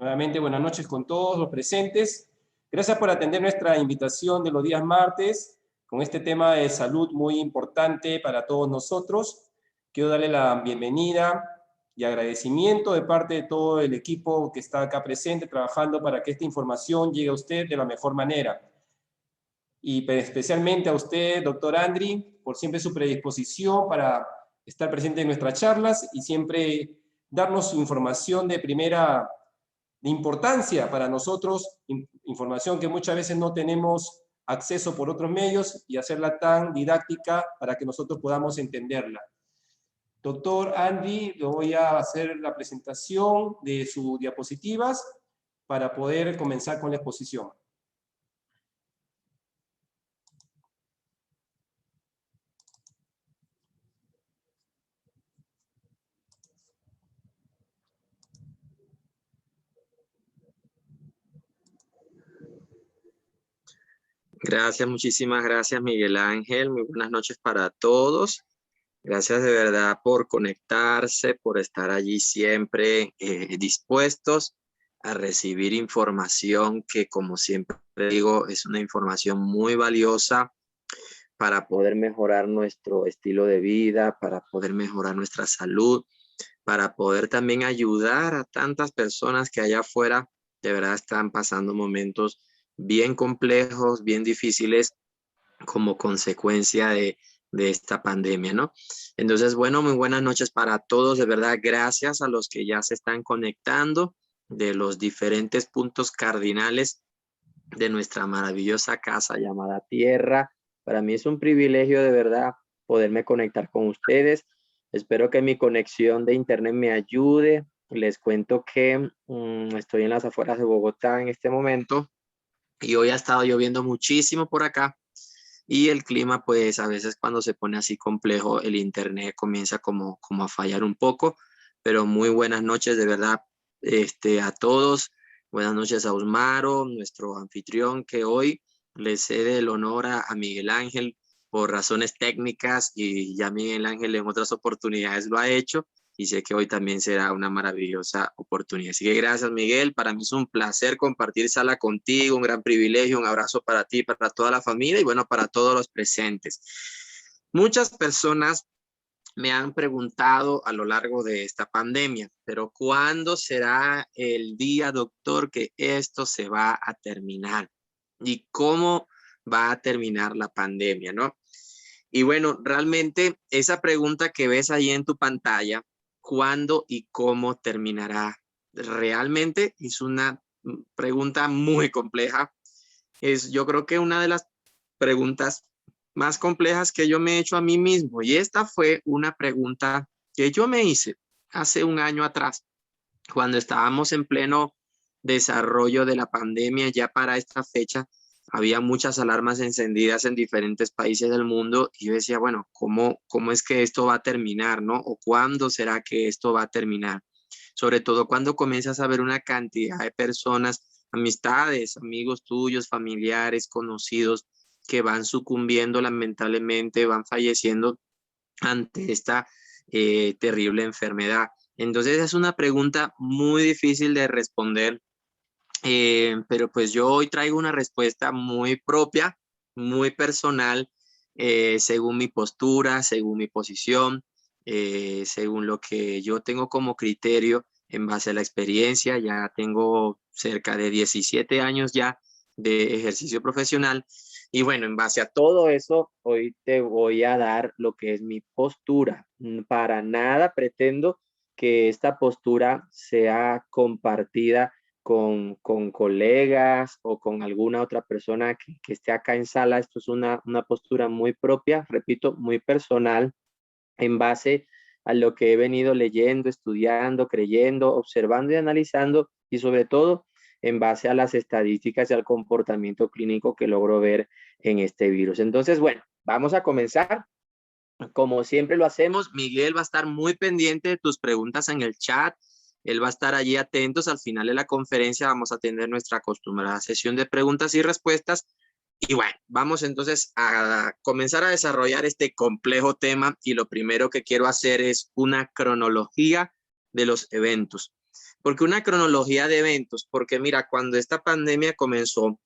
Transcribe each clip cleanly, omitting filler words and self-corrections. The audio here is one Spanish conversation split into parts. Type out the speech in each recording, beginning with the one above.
Nuevamente, buenas noches con todos los presentes. Gracias por atender nuestra invitación de los días martes con este tema de salud muy importante para todos nosotros. Quiero darle la bienvenida y agradecimiento de parte de todo el equipo que está acá presente trabajando para que esta información llegue a usted de la mejor manera. Y especialmente a usted, doctor Andri, por siempre su predisposición para estar presente en nuestras charlas y siempre darnos información de primera importancia para nosotros, información que muchas veces no tenemos acceso por otros medios y hacerla tan didáctica para que nosotros podamos entenderla. Doctor Andy, le voy a hacer la presentación de sus diapositivas para poder comenzar con la exposición. Gracias, muchísimas gracias, Miguel Ángel. Muy buenas noches para todos. Gracias de verdad por conectarse, por estar allí siempre dispuestos a recibir información que, como siempre digo, es una información muy valiosa para poder mejorar nuestro estilo de vida, para poder mejorar nuestra salud, para poder también ayudar a tantas personas que allá afuera de verdad están pasando momentos bien complejos, bien difíciles como consecuencia de esta pandemia, ¿no? Entonces, bueno, muy buenas noches para todos. De verdad, gracias a los que ya se están conectando de los diferentes puntos cardinales de nuestra maravillosa casa llamada Tierra. Para mí es un privilegio de verdad poderme conectar con ustedes. Espero que mi conexión de internet me ayude. Les cuento que estoy en las afueras de Bogotá en este momento y hoy ha estado lloviendo muchísimo por acá y el clima, pues a veces cuando se pone así complejo, el internet comienza como a fallar un poco, pero muy buenas noches de verdad a todos. Buenas noches a Osmaro, nuestro anfitrión, que hoy le cede el honor a Miguel Ángel por razones técnicas y ya Miguel Ángel en otras oportunidades lo ha hecho y sé que hoy también será una maravillosa oportunidad. Así que gracias, Miguel. Para mí es un placer compartir sala contigo, un gran privilegio, un abrazo para ti, para toda la familia y bueno, para todos los presentes. Muchas personas me han preguntado a lo largo de esta pandemia, pero ¿cuándo será el día, doctor, que esto se va a terminar? ¿Y cómo va a terminar la pandemia, no? Y bueno, realmente esa pregunta que ves ahí en tu pantalla, ¿cuándo y cómo terminará? Realmente es una pregunta muy compleja. Yo creo que una de las preguntas más complejas que yo me he hecho a mí mismo. Y esta fue una pregunta que yo me hice hace un año atrás, cuando estábamos en pleno desarrollo de la pandemia. Ya para esta fecha había muchas alarmas encendidas en diferentes países del mundo y yo decía, bueno, ¿cómo es que esto va a terminar, no? ¿O cuándo será que esto va a terminar? Sobre todo cuando comienzas a ver una cantidad de personas, amistades, amigos tuyos, familiares, conocidos, que van sucumbiendo lamentablemente, van falleciendo ante esta terrible enfermedad. Entonces es una pregunta muy difícil de responder, pero pues yo hoy traigo una respuesta muy propia, muy personal, según mi postura, según mi posición, según lo que yo tengo como criterio en base a la experiencia. Ya tengo cerca de 17 años ya de ejercicio profesional. Y bueno, en base a todo eso, hoy te voy a dar lo que es mi postura. Para nada pretendo que esta postura sea compartida con colegas o con alguna otra persona que esté acá en sala. Esto es una postura muy propia, repito, muy personal, en base a lo que he venido leyendo, estudiando, creyendo, observando y analizando, y sobre todo en base a las estadísticas y al comportamiento clínico que logro ver en este virus. Entonces, bueno, vamos a comenzar. Como siempre lo hacemos, Miguel va a estar muy pendiente de tus preguntas en el chat. Él va a estar allí atentos. Al final de la conferencia vamos a tener nuestra acostumbrada sesión de preguntas y respuestas. Y bueno, vamos entonces a comenzar a desarrollar este complejo tema y lo primero que quiero hacer es una cronología de los eventos. ¿Por qué una cronología de eventos? Porque mira, cuando esta pandemia comenzó,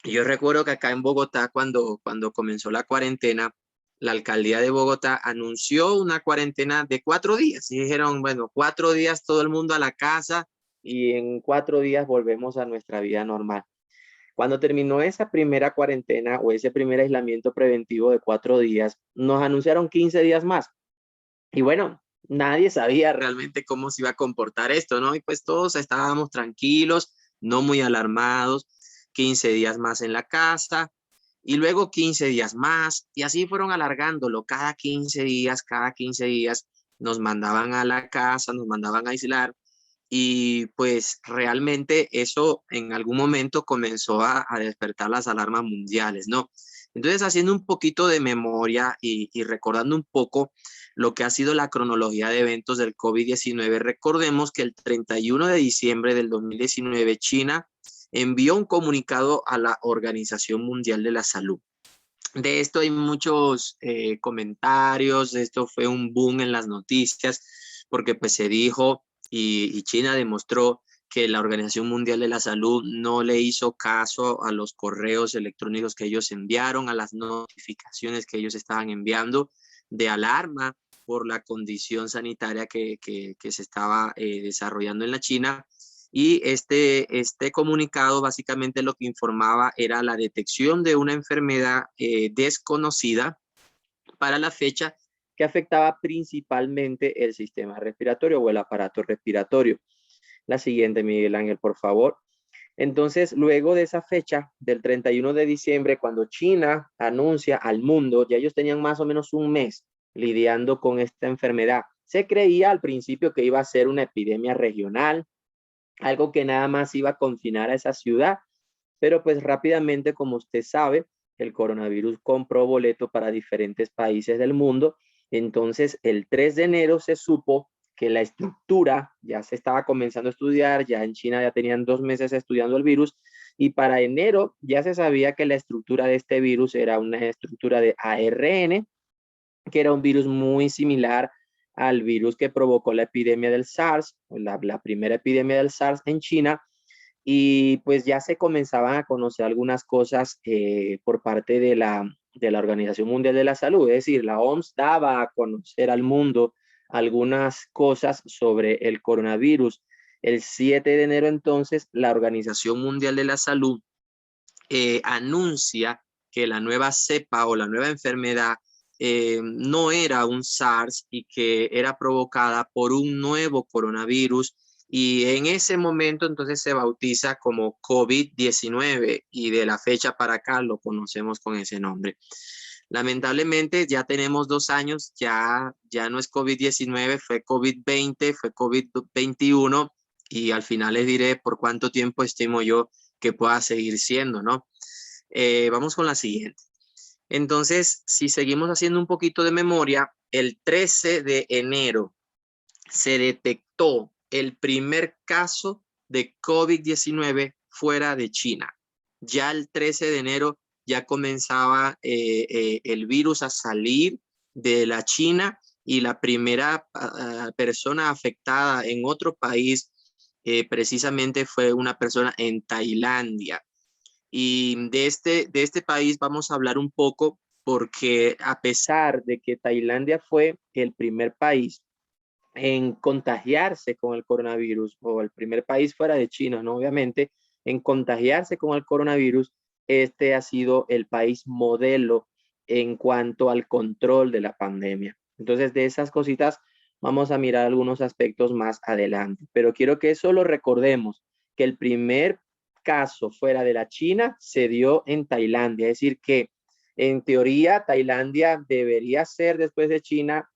yo recuerdo que acá en Bogotá, cuando comenzó la cuarentena, la alcaldía de Bogotá anunció una cuarentena de 4 días. Y dijeron, bueno, 4 días todo el mundo a la casa y en 4 días volvemos a nuestra vida normal. Cuando terminó esa primera cuarentena o ese primer aislamiento preventivo de 4 días, nos anunciaron 15 días más. Y bueno, nadie sabía realmente cómo se iba a comportar esto, ¿no? Y pues todos estábamos tranquilos, no muy alarmados, 15 días más en la casa y luego 15 días más y así fueron alargándolo. Cada 15 días nos mandaban a la casa, nos mandaban a aislar y pues realmente eso en algún momento comenzó a despertar las alarmas mundiales, ¿no? Entonces, haciendo un poquito de memoria y recordando un poco lo que ha sido la cronología de eventos del COVID-19, recordemos que el 31 de diciembre del 2019 China envió un comunicado a la Organización Mundial de la Salud. De esto hay muchos comentarios, esto fue un boom en las noticias, porque pues se dijo y China demostró que la Organización Mundial de la Salud no le hizo caso a los correos electrónicos que ellos enviaron, a las notificaciones que ellos estaban enviando de alarma por la condición sanitaria que se estaba desarrollando en la China. Y este comunicado básicamente lo que informaba era la detección de una enfermedad desconocida para la fecha que afectaba principalmente el sistema respiratorio o el aparato respiratorio. La siguiente, Miguel Ángel, por favor. Entonces, luego de esa fecha, del 31 de diciembre, cuando China anuncia al mundo, ya ellos tenían más o menos un mes lidiando con esta enfermedad. Se creía al principio que iba a ser una epidemia regional, algo que nada más iba a confinar a esa ciudad, pero pues rápidamente, como usted sabe, el coronavirus compró boleto para diferentes países del mundo. Entonces, el 3 de enero se supo que la estructura ya se estaba comenzando a estudiar, ya en China ya tenían 2 meses estudiando el virus, y para enero ya se sabía que la estructura de este virus era una estructura de ARN, que era un virus muy similar al virus que provocó la epidemia del SARS, la primera epidemia del SARS en China, y pues ya se comenzaban a conocer algunas cosas por parte de la Organización Mundial de la Salud, es decir, la OMS daba a conocer al mundo algunas cosas sobre el coronavirus. El 7 de enero entonces la Organización Mundial de la Salud anuncia que la nueva cepa o la nueva enfermedad no era un SARS y que era provocada por un nuevo coronavirus, y en ese momento entonces se bautiza como COVID-19 y de la fecha para acá lo conocemos con ese nombre. Lamentablemente ya tenemos 2 años, ya no es COVID-19, fue COVID-20, fue COVID-21 y al final les diré por cuánto tiempo estimo yo que pueda seguir siendo, ¿no? Vamos con la siguiente. Entonces, si seguimos haciendo un poquito de memoria, el 13 de enero se detectó el primer caso de COVID-19 fuera de China. Ya el 13 de enero ya comenzaba el virus a salir de la China y la primera persona afectada en otro país precisamente fue una persona en Tailandia. Y de este país vamos a hablar un poco porque a pesar de que Tailandia fue el primer país en contagiarse con el coronavirus, o el primer país fuera de China, ¿no? Obviamente, en contagiarse con el coronavirus, este ha sido el país modelo en cuanto al control de la pandemia. Entonces, de esas cositas vamos a mirar algunos aspectos más adelante, pero quiero que eso lo recordemos, que el primer caso fuera de la China se dio en Tailandia, es decir, que en teoría Tailandia debería ser, después de China,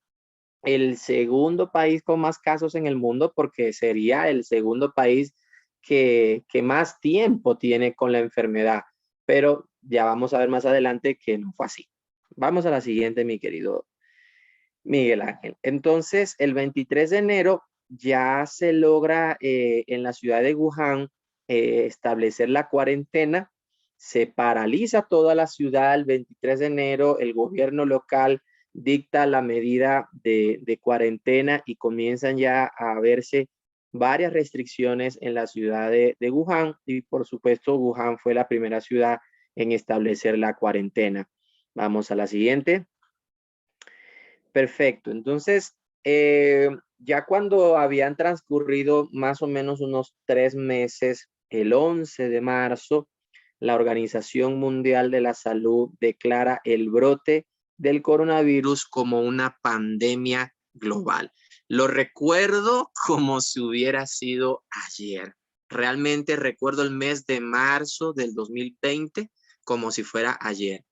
el segundo país con más casos en el mundo, porque sería el segundo país que más tiempo tiene con la enfermedad, pero ya vamos a ver más adelante que no fue así. Vamos a la siguiente, mi querido Miguel Ángel. Entonces, el 23 de enero ya se logra en la ciudad de Wuhan establecer la cuarentena. Se paraliza toda la ciudad el 23 de enero. El gobierno local dicta la medida de cuarentena y comienzan ya a verse varias restricciones en la ciudad de Wuhan y por supuesto Wuhan fue la primera ciudad en establecer la cuarentena. Vamos a la siguiente. Perfecto. Entonces, ya cuando habían transcurrido más o menos unos 3 meses, el 11 de marzo, la Organización Mundial de la Salud declara el brote del coronavirus como una pandemia global. Lo recuerdo como si hubiera sido ayer. Realmente recuerdo el mes de marzo del 2020 como si fuera ayer.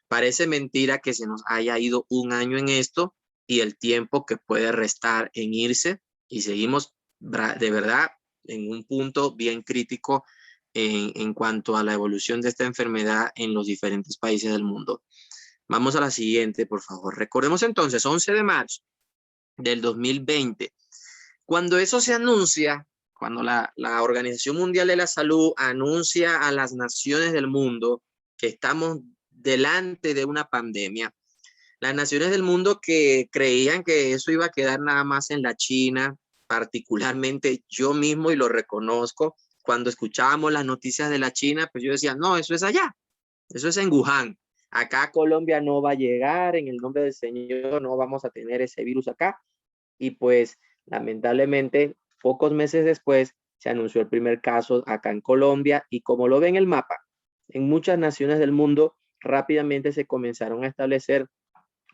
Parece mentira que se nos haya ido un año en esto y el tiempo que puede restar en irse y seguimos de verdad en un punto bien crítico en cuanto a la evolución de esta enfermedad en los diferentes países del mundo. Vamos a la siguiente, por favor. Recordemos entonces, 11 de marzo del 2020. Cuando eso se anuncia, cuando la Organización Mundial de la Salud anuncia a las naciones del mundo que estamos delante de una pandemia, las naciones del mundo que creían que eso iba a quedar nada más en la China, particularmente yo mismo, y lo reconozco, cuando escuchábamos las noticias de la China, pues yo decía, no, eso es allá, eso es en Wuhan. Acá Colombia no va a llegar, en el nombre del Señor no vamos a tener ese virus acá. Y pues lamentablemente, pocos meses después, se anunció el primer caso acá en Colombia y como lo ven en el mapa, en muchas naciones del mundo rápidamente se comenzaron a establecer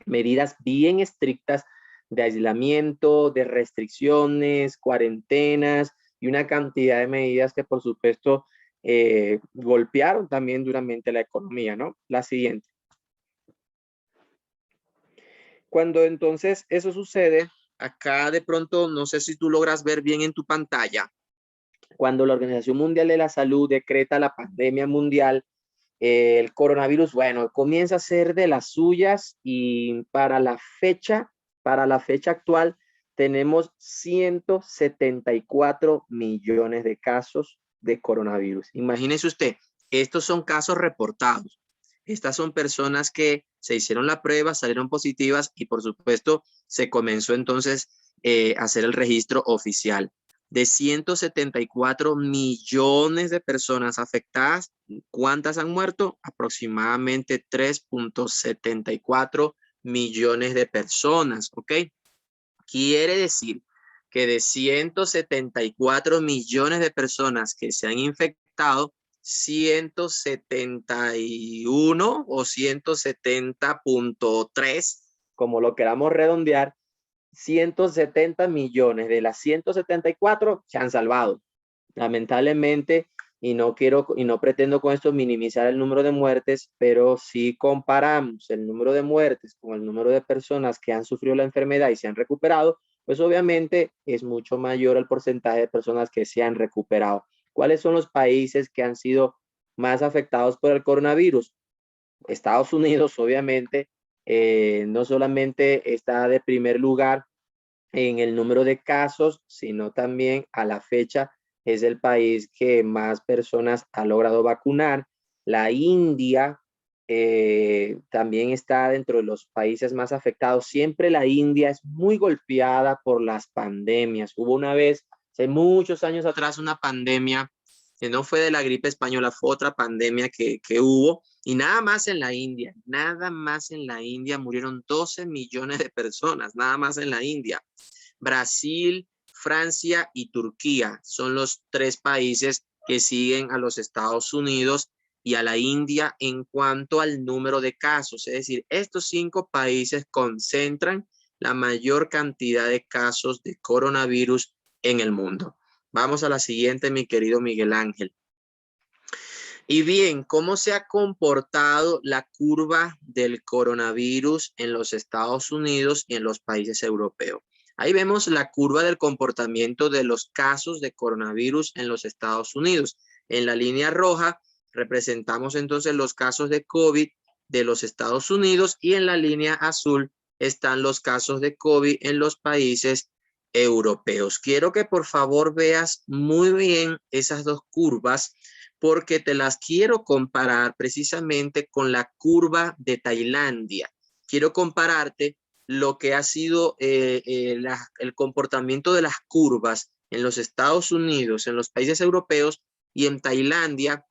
medidas bien estrictas de aislamiento, de restricciones, cuarentenas y una cantidad de medidas que por supuesto golpearon también duramente la economía, ¿no? La siguiente. Cuando entonces eso sucede, acá de pronto, no sé si tú logras ver bien en tu pantalla, cuando la Organización Mundial de la Salud decreta la pandemia mundial, el coronavirus, bueno, comienza a ser de las suyas y para la fecha actual tenemos 174 millones de casos de coronavirus. Imagínese usted, estos son casos reportados. Estas son personas que se hicieron la prueba, salieron positivas y por supuesto se comenzó entonces a hacer el registro oficial. De 174 millones de personas afectadas, ¿cuántas han muerto? Aproximadamente 3.74 millones de personas, ¿ok? Quiere decir que de 174 millones de personas que se han infectado, 171 o 170.3, como lo queramos redondear, 170 millones de las 174 se han salvado. Lamentablemente, y no pretendo con esto minimizar el número de muertes, pero si comparamos el número de muertes con el número de personas que han sufrido la enfermedad y se han recuperado, pues obviamente es mucho mayor el porcentaje de personas que se han recuperado. ¿Cuáles son los países que han sido más afectados por el coronavirus? Estados Unidos, obviamente, no solamente está de primer lugar en el número de casos, sino también a la fecha es el país que más personas ha logrado vacunar. La India también está dentro de los países más afectados. Siempre la India es muy golpeada por las pandemias. Hubo una vez, hace muchos años atrás, una pandemia que no fue de la gripe española, fue otra pandemia que hubo. Y nada más en la India murieron 12 millones de personas, nada más en la India. Brasil, Francia y Turquía son los 3 países que siguen a los Estados Unidos y a la India en cuanto al número de casos. Es decir, estos 5 países concentran la mayor cantidad de casos de coronavirus en el mundo. Vamos a la siguiente, mi querido Miguel Ángel. Y bien, ¿cómo se ha comportado la curva del coronavirus en los Estados Unidos y en los países europeos? Ahí vemos la curva del comportamiento de los casos de coronavirus en los Estados Unidos. En la línea roja representamos entonces los casos de COVID de los Estados Unidos y en la línea azul están los casos de COVID en los países europeos. Quiero que por favor veas muy bien esas dos curvas porque te las quiero comparar precisamente con la curva de Tailandia. Quiero compararte lo que ha sido el comportamiento de las curvas en los Estados Unidos, en los países europeos y en Tailandia,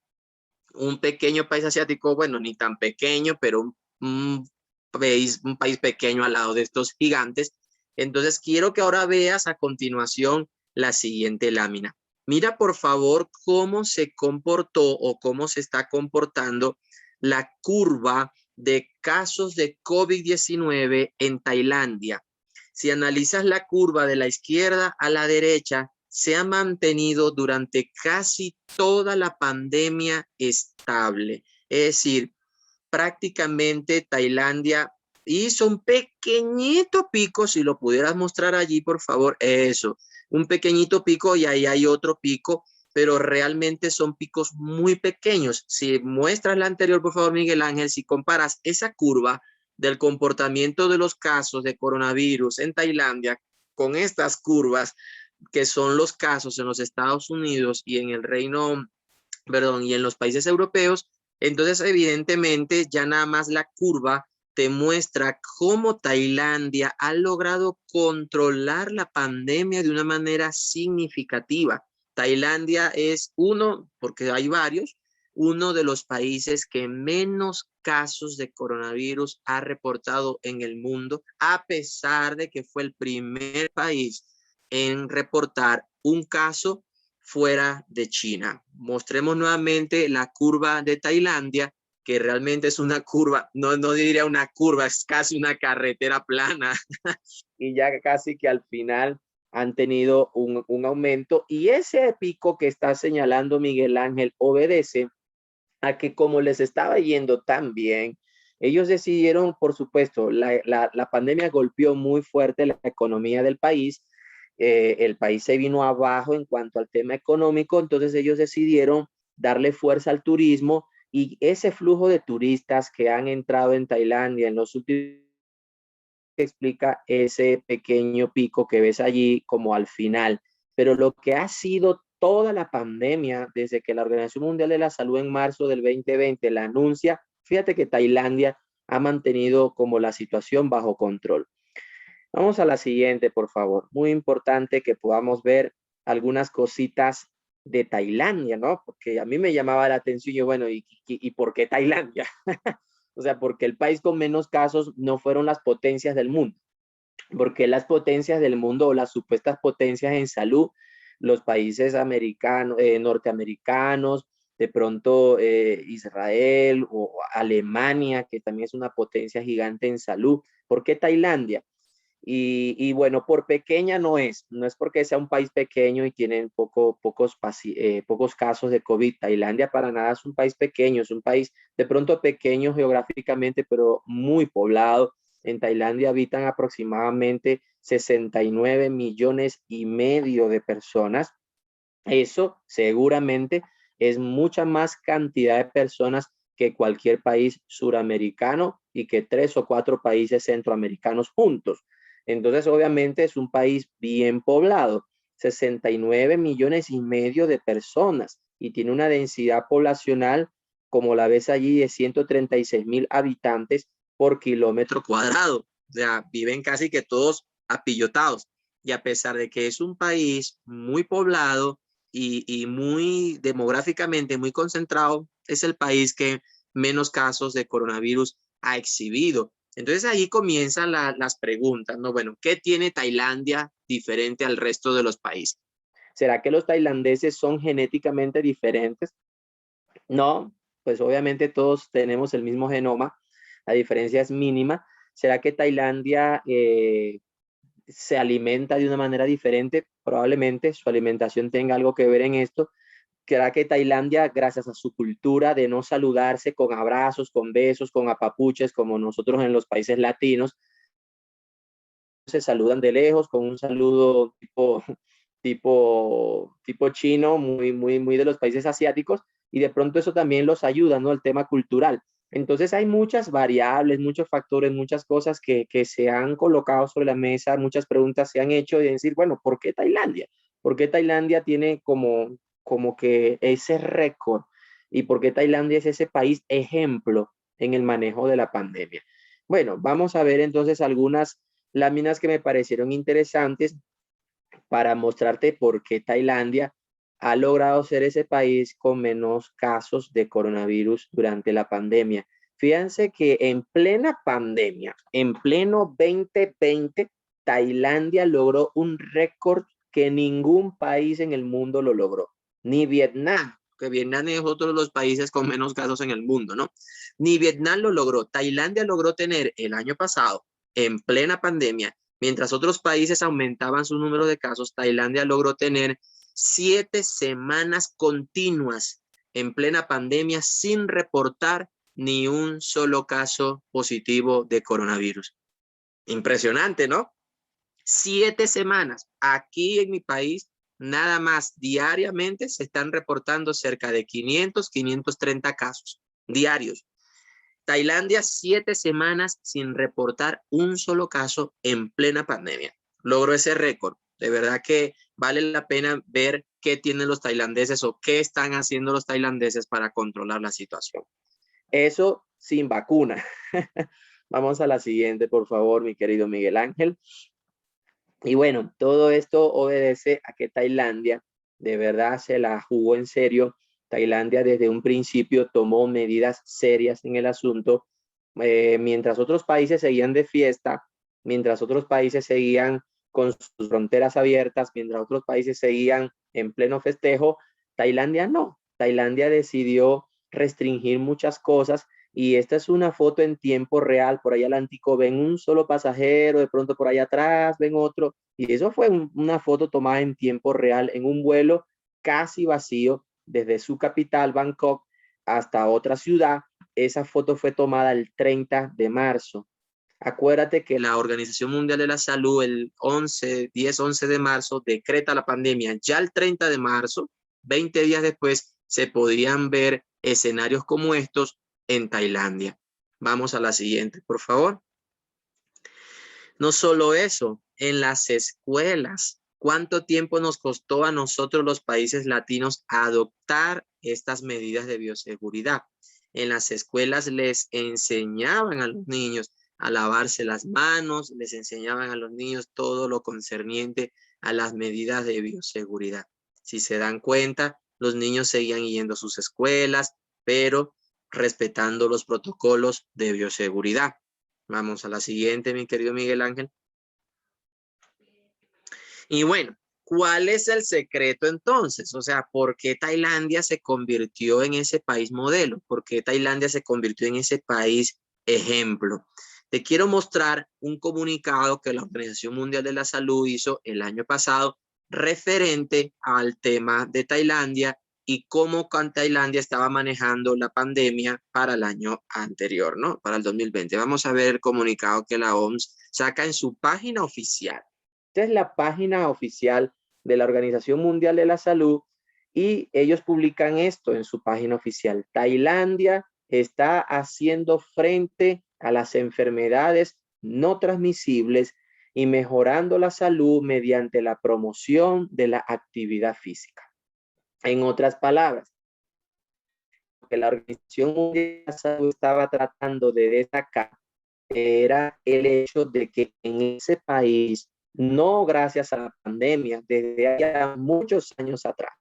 un pequeño país asiático, bueno, ni tan pequeño, pero un país pequeño al lado de estos gigantes. Entonces, quiero que ahora veas a continuación la siguiente lámina. Mira, por favor, cómo se comportó o cómo se está comportando la curva de casos de COVID-19 en Tailandia. Si analizas la curva de la izquierda a la derecha, se ha mantenido durante casi toda la pandemia estable. Es decir, prácticamente Tailandia hizo un pequeñito pico, si lo pudieras mostrar allí, por favor, eso, un pequeñito pico y ahí hay otro pico, pero realmente son picos muy pequeños. Si muestras la anterior, por favor, Miguel Ángel, si comparas esa curva del comportamiento de los casos de coronavirus en Tailandia con estas curvas, que son los casos en los Estados Unidos y en el y en los países europeos, entonces evidentemente ya nada más la curva te muestra cómo Tailandia ha logrado controlar la pandemia de una manera significativa. Tailandia es porque hay varios, uno de los países que menos casos de coronavirus ha reportado en el mundo, a pesar de que fue el primer país en reportar un caso fuera de China. Mostremos nuevamente la curva de Tailandia, que realmente es una curva, no diría una curva, es casi una carretera plana y ya casi que al final han tenido un aumento, y ese pico que está señalando Miguel Ángel obedece a que, como les estaba yendo tan bien, ellos decidieron, por supuesto, la pandemia golpeó muy fuerte la economía del país. El país se vino abajo en cuanto al tema económico, entonces ellos decidieron darle fuerza al turismo, y ese flujo de turistas que han entrado en Tailandia en los últimos, explica ese pequeño pico que ves allí como al final. Pero lo que ha sido toda la pandemia, desde que la Organización Mundial de la Salud en marzo del 2020 la anuncia, fíjate que Tailandia ha mantenido como la situación bajo control. Vamos a la siguiente, por favor. Muy importante que podamos ver algunas cositas de Tailandia, ¿no? Porque a mí me llamaba la atención, yo, bueno, ¿y por qué Tailandia? O sea, porque el país con menos casos no fueron las potencias del mundo. Porque las potencias del mundo, o las supuestas potencias en salud, los países americanos, norteamericanos, de pronto Israel o Alemania, que también es una potencia gigante en salud. ¿Por qué Tailandia? Bueno, por pequeña no es porque sea un país pequeño y tienen pocos casos de COVID. Tailandia para nada es un país pequeño, es un país de pronto pequeño geográficamente, pero muy poblado. En Tailandia habitan aproximadamente 69 millones y medio de personas. Eso seguramente es mucha más cantidad de personas que cualquier país suramericano y que 3 o 4 países centroamericanos juntos. Entonces, obviamente es un país bien poblado, 69 millones y medio de personas, y tiene una densidad poblacional, como la ves allí, de 136,000 habitantes por kilómetro cuadrado. O sea, viven casi que todos apillotados. Y a pesar de que es un país muy poblado y muy demográficamente muy concentrado, es el país que menos casos de coronavirus ha exhibido. Entonces ahí comienzan las preguntas, ¿no? Bueno, ¿qué tiene Tailandia diferente al resto de los países? ¿Será que los tailandeses son genéticamente diferentes? No, pues obviamente todos tenemos el mismo genoma, la diferencia es mínima. ¿Será que Tailandia se alimenta de una manera diferente? Probablemente su alimentación tenga algo que ver en esto. ¿Será que Tailandia, gracias a su cultura de no saludarse con abrazos, con besos, con apapuches, como nosotros en los países latinos, se saludan de lejos con un saludo tipo chino, muy de los países asiáticos, y de pronto eso también los ayuda, ¿no? El tema cultural. Entonces hay muchas variables, muchos factores, muchas cosas que se han colocado sobre la mesa, muchas preguntas se han hecho, de decir, bueno, ¿por qué Tailandia? ¿Por qué Tailandia tiene como que ese récord? ¿Y por qué Tailandia es ese país ejemplo en el manejo de la pandemia? Bueno, vamos a ver entonces algunas láminas que me parecieron interesantes, para mostrarte por qué Tailandia ha logrado ser ese país con menos casos de coronavirus durante la pandemia. Fíjense que en plena pandemia, en pleno 2020, Tailandia logró un récord que ningún país en el mundo lo logró. Ni Vietnam, que Vietnam es otro de los países con menos casos en el mundo, ¿no? Ni Vietnam lo logró. Tailandia logró tener el año pasado, en plena pandemia, mientras otros países aumentaban su número de casos, Tailandia logró tener 7 semanas continuas en plena pandemia sin reportar ni un solo caso positivo de coronavirus. Impresionante, ¿no? 7 semanas. Aquí en mi país, nada más diariamente se están reportando cerca de 500, 530 casos diarios. Tailandia, 7 semanas sin reportar un solo caso en plena pandemia. Logró ese récord. De verdad que vale la pena ver qué tienen los tailandeses o qué están haciendo los tailandeses para controlar la situación. Eso sin vacuna. Vamos a la siguiente, por favor, mi querido Miguel Ángel. Y bueno, todo esto obedece a que Tailandia de verdad se la jugó en serio. Tailandia desde un principio tomó medidas serias en el asunto. Mientras otros países seguían de fiesta, mientras otros países seguían con sus fronteras abiertas, mientras otros países seguían en pleno festejo, Tailandia no. Tailandia decidió restringir muchas cosas y esta es una foto en tiempo real. Por allá al Antico ven un solo pasajero, de pronto por allá atrás ven otro, y eso fue una foto tomada en tiempo real en un vuelo casi vacío desde su capital, Bangkok, hasta otra ciudad. Esa foto fue tomada el 30 de marzo. Acuérdate que la Organización Mundial de la Salud el 11 de marzo decreta la pandemia. Ya el 30 de marzo, 20 días después, se podían ver escenarios como estos en Tailandia. Vamos a la siguiente, por favor. No solo eso, en las escuelas, ¿cuánto tiempo nos costó a nosotros los países latinos adoptar estas medidas de bioseguridad? En las escuelas les enseñaban a los niños a lavarse las manos, les enseñaban a los niños todo lo concerniente a las medidas de bioseguridad. Si se dan cuenta, los niños seguían yendo a sus escuelas, pero respetando los protocolos de bioseguridad. Vamos a la siguiente, mi querido Miguel Ángel. Y bueno, ¿cuál es el secreto entonces? O sea, ¿por qué Tailandia se convirtió en ese país modelo? ¿Por qué Tailandia se convirtió en ese país ejemplo? Te quiero mostrar un comunicado que la Organización Mundial de la Salud hizo el año pasado referente al tema de Tailandia y cómo Tailandia estaba manejando la pandemia para el año anterior, ¿no? Para el 2020. Vamos a ver el comunicado que la OMS saca en su página oficial. Esta es la página oficial de la Organización Mundial de la Salud y ellos publican esto en su página oficial. Tailandia está haciendo frente a las enfermedades no transmisibles y mejorando la salud mediante la promoción de la actividad física. En otras palabras, lo que la Organización Mundial de la Salud estaba tratando de destacar era el hecho de que en ese país, no gracias a la pandemia, desde ya muchos años atrás,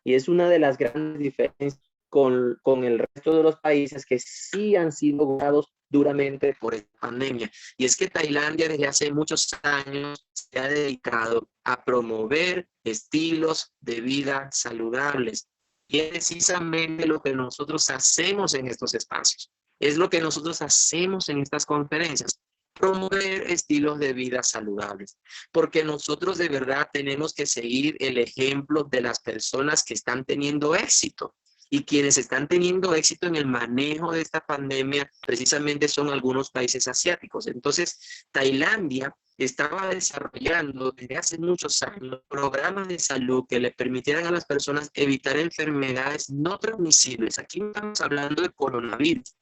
y es una de las grandes diferencias con el resto de los países que sí han sido golpeados duramente por esta pandemia. Y es que Tailandia desde hace muchos años se ha dedicado a promover estilos de vida saludables. Y es precisamente lo que nosotros hacemos en estos espacios. Es lo que nosotros hacemos en estas conferencias. Promover estilos de vida saludables. Porque nosotros de verdad tenemos que seguir el ejemplo de las personas que están teniendo éxito. Y quienes están teniendo éxito en el manejo de esta pandemia precisamente son algunos países asiáticos. Entonces, Tailandia estaba desarrollando desde hace muchos años programas de salud que le permitieran a las personas evitar enfermedades no transmisibles. Aquí no estamos hablando de coronavirus,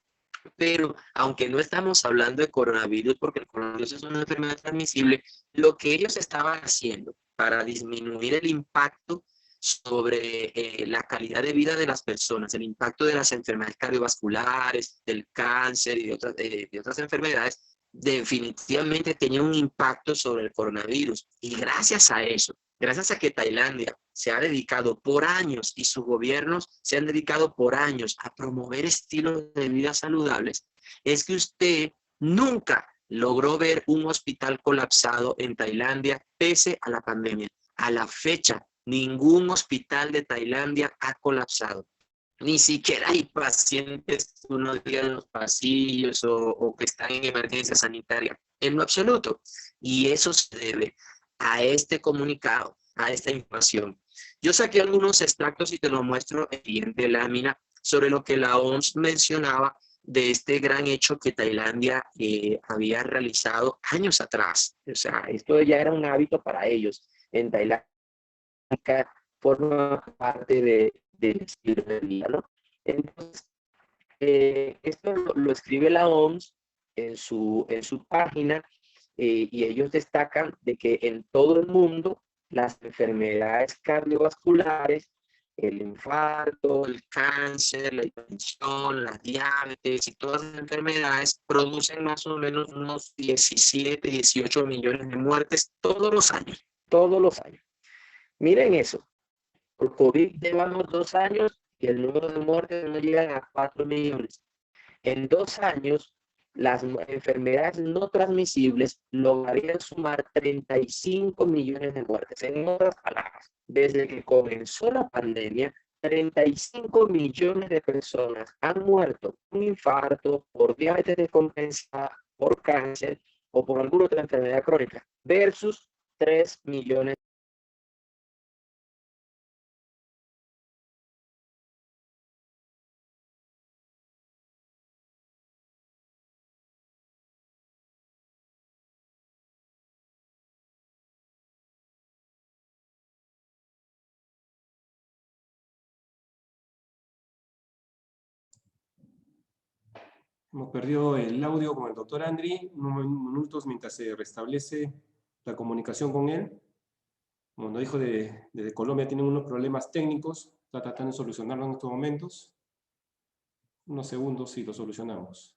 pero aunque no estamos hablando de coronavirus porque el coronavirus es una enfermedad transmisible, lo que ellos estaban haciendo para disminuir el impacto sobre la calidad de vida de las personas, el impacto de las enfermedades cardiovasculares, del cáncer y de otras enfermedades, definitivamente tenía un impacto sobre el coronavirus. Y gracias a eso, gracias a que Tailandia se ha dedicado por años y sus gobiernos se han dedicado por años a promover estilos de vida saludables, es que usted nunca logró ver un hospital colapsado en Tailandia pese a la pandemia. A la fecha, ningún hospital de Tailandia ha colapsado. Ni siquiera hay pacientes que uno diga en los pasillos o que están en emergencia sanitaria, en lo absoluto. Y eso se debe a este comunicado, a esta información. Yo saqué algunos extractos y te los muestro en la siguiente lámina sobre lo que la OMS mencionaba de este gran hecho que Tailandia había realizado años atrás. O sea, esto ya era un hábito para ellos. En Tailandia forma parte del estilo de vida, ¿no? Entonces, esto lo escribe la OMS en su página y ellos destacan de que en todo el mundo las enfermedades cardiovasculares, el infarto, el cáncer, la hipertensión, la diabetes y todas las enfermedades producen más o menos unos 17, 18 millones de muertes todos los años, todos los años. Miren eso, por COVID llevamos 2 años y el número de muertes no llega a 4 millones. En 2 años, las enfermedades no transmisibles lograrían sumar 35 millones de muertes. En otras palabras, desde que comenzó la pandemia, 35 millones de personas han muerto por un infarto, por diabetes descompensada, por cáncer o por alguna otra enfermedad crónica, versus 3 millones. Hemos perdido el audio con el doctor Andri, unos minutos mientras se restablece la comunicación con él. Como nos dijo, desde Colombia tienen unos problemas técnicos, está tratando de solucionarlo en estos momentos. Unos segundos y lo solucionamos.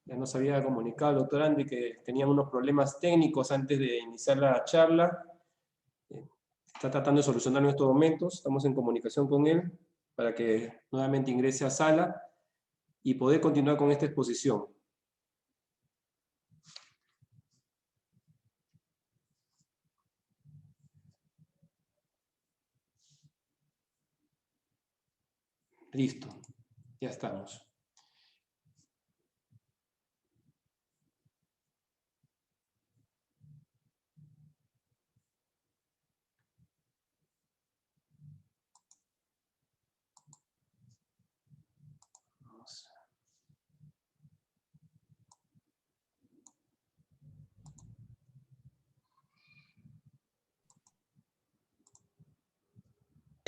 Ya nos había comunicado el doctor Andri que tenían unos problemas técnicos antes de iniciar la charla. Está tratando de solucionar en estos momentos. Estamos en comunicación con él para que nuevamente ingrese a sala y poder continuar con esta exposición. Listo, ya estamos.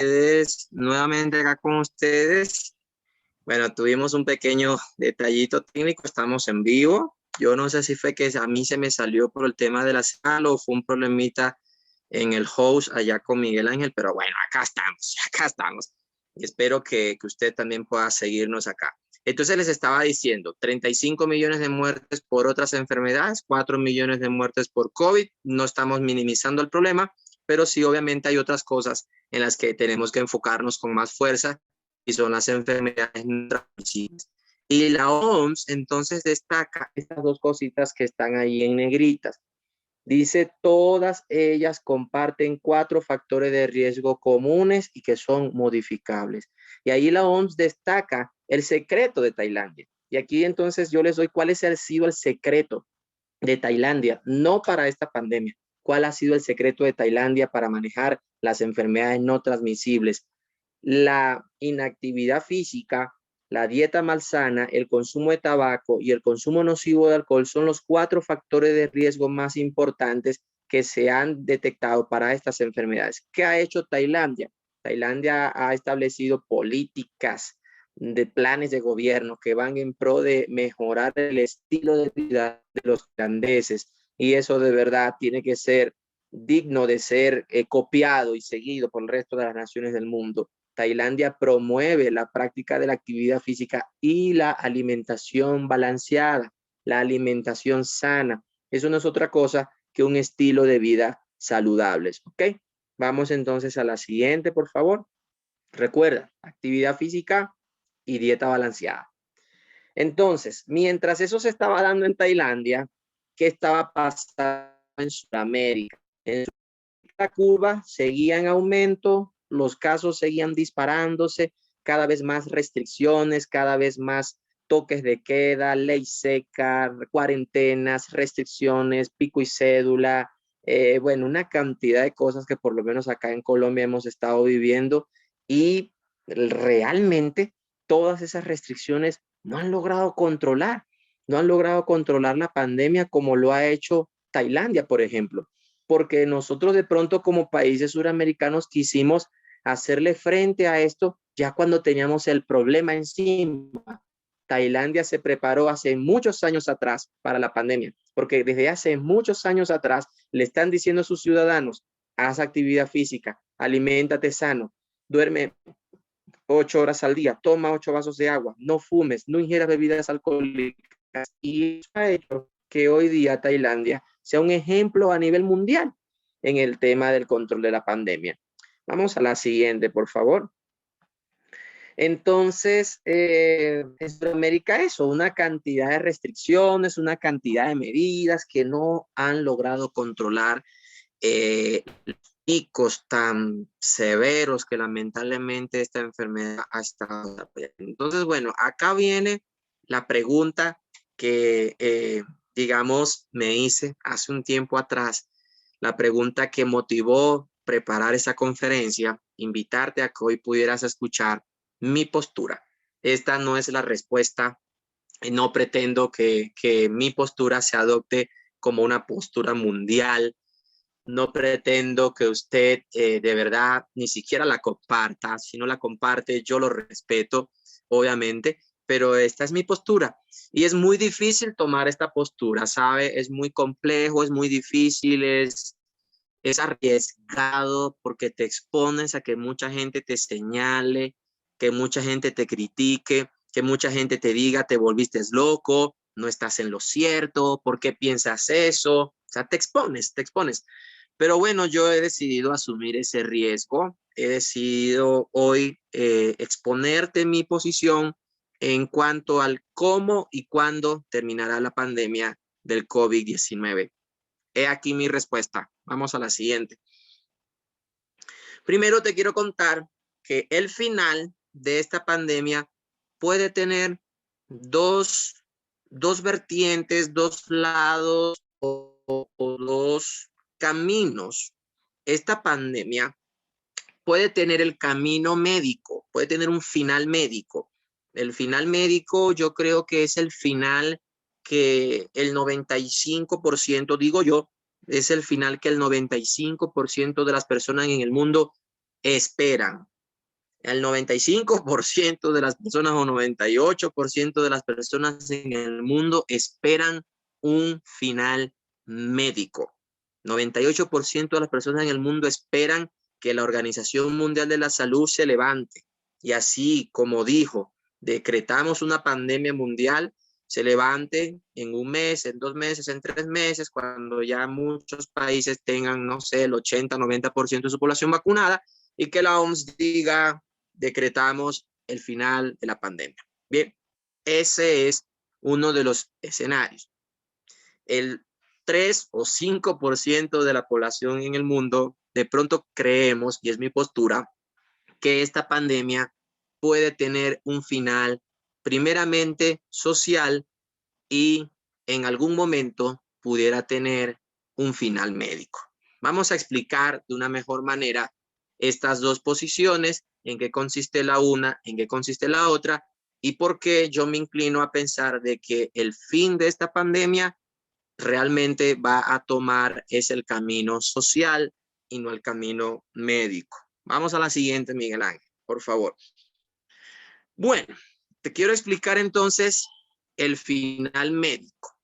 ustedes, nuevamente acá con ustedes. Bueno, tuvimos un pequeño detallito técnico, estamos en vivo. Yo no sé si fue que a mí se me salió por el tema de la señal o fue un problemita en el host allá con Miguel Ángel, pero bueno, acá estamos, acá estamos. Y espero que usted también pueda seguirnos acá. Entonces les estaba diciendo, 35 millones de muertes por otras enfermedades, 4 millones de muertes por COVID. No estamos minimizando el problema, pero sí obviamente hay otras cosas en las que tenemos que enfocarnos con más fuerza y son las enfermedades no transmisibles. Y la OMS entonces destaca estas dos cositas que están ahí en negritas. Dice, todas ellas comparten 4 factores de riesgo comunes y que son modificables. Y ahí la OMS destaca el secreto de Tailandia. Y aquí entonces yo les doy cuál ha sido el secreto de Tailandia, no para esta pandemia. ¿Cuál ha sido el secreto de Tailandia para manejar las enfermedades no transmisibles? La inactividad física, la dieta malsana, el consumo de tabaco y el consumo nocivo de alcohol son los 4 factores de riesgo más importantes que se han detectado para estas enfermedades. ¿Qué ha hecho Tailandia? Tailandia ha establecido políticas de planes de gobierno que van en pro de mejorar el estilo de vida de los tailandeses, y eso de verdad tiene que ser digno de ser copiado y seguido por el resto de las naciones del mundo. Tailandia promueve la práctica de la actividad física y la alimentación balanceada, la alimentación sana. Eso no es otra cosa que un estilo de vida saludable, ¿ok? Vamos entonces a la siguiente, por favor. Recuerda, actividad física y dieta balanceada. Entonces, mientras eso se estaba dando en Tailandia, ¿qué estaba pasando en Sudamérica? En la curva seguía en aumento, los casos seguían disparándose, cada vez más restricciones, cada vez más toques de queda, ley seca, cuarentenas, restricciones, pico y cédula, bueno, una cantidad de cosas que por lo menos acá en Colombia hemos estado viviendo, y realmente todas esas restricciones no han logrado controlar, no han logrado controlar la pandemia como lo ha hecho Tailandia, por ejemplo, porque nosotros de pronto como países suramericanos quisimos hacerle frente a esto ya cuando teníamos el problema encima. Tailandia se preparó hace muchos años atrás para la pandemia, porque desde hace muchos años atrás le están diciendo a sus ciudadanos, haz actividad física, aliméntate sano, duerme 8 horas al día, toma 8 vasos de agua, no fumes, no ingieras bebidas alcohólicas, y eso ha hecho que hoy día Tailandia sea un ejemplo a nivel mundial en el tema del control de la pandemia. Vamos a la siguiente, por favor. Entonces, en Sudamérica eso, una cantidad de restricciones, una cantidad de medidas que no han logrado controlar picos tan severos que lamentablemente esta enfermedad ha estado. Entonces, bueno, acá viene la pregunta que, digamos, me hice hace un tiempo atrás, la pregunta que motivó preparar esa conferencia, invitarte a que hoy pudieras escuchar mi postura. Esta no es la respuesta, no pretendo que mi postura se adopte como una postura mundial, no pretendo que usted de verdad ni siquiera la comparta. Si no la comparte, yo lo respeto, obviamente, pero esta es mi postura. Y es muy difícil tomar esta postura, ¿sabe? Es muy complejo, es muy difícil, es arriesgado porque te expones a que mucha gente te señale, que mucha gente te critique, que mucha gente te diga, te volviste loco, no estás en lo cierto, ¿por qué piensas eso? O sea, te expones, te expones. Pero bueno, yo he decidido asumir ese riesgo. He decidido hoy exponerte mi posición en cuanto al cómo y cuándo terminará la pandemia del COVID-19. He aquí mi respuesta. Vamos a la siguiente. Primero te quiero contar que el final de esta pandemia puede tener dos vertientes, dos lados o dos caminos. Esta pandemia puede tener el camino médico, puede tener un final médico. El final médico yo creo que es el final que el 95%, digo yo, es el final que el 95% de las personas en el mundo esperan. El 95% de las personas o 98% de las personas en el mundo esperan un final médico. 98% de las personas en el mundo esperan que la Organización Mundial de la Salud se levante. Y así como dijo, decretamos una pandemia mundial, se levante en un mes, en 2 meses, en 3 meses, cuando ya muchos países tengan, no sé, el 80-90% de su población vacunada, y que la OMS diga, decretamos el final de la pandemia. Bien, ese es uno de los escenarios. El 3 o 5% de la población en el mundo, de pronto creemos, y es mi postura, que esta pandemia puede tener un final primeramente social y en algún momento pudiera tener un final médico. Vamos a explicar de una mejor manera estas dos posiciones, en qué consiste la una, en qué consiste la otra, y por qué yo me inclino a pensar de que el fin de esta pandemia realmente va a tomar es el camino social y no el camino médico. Vamos a la siguiente, Miguel Ángel, por favor. Bueno, te quiero explicar entonces el final médico.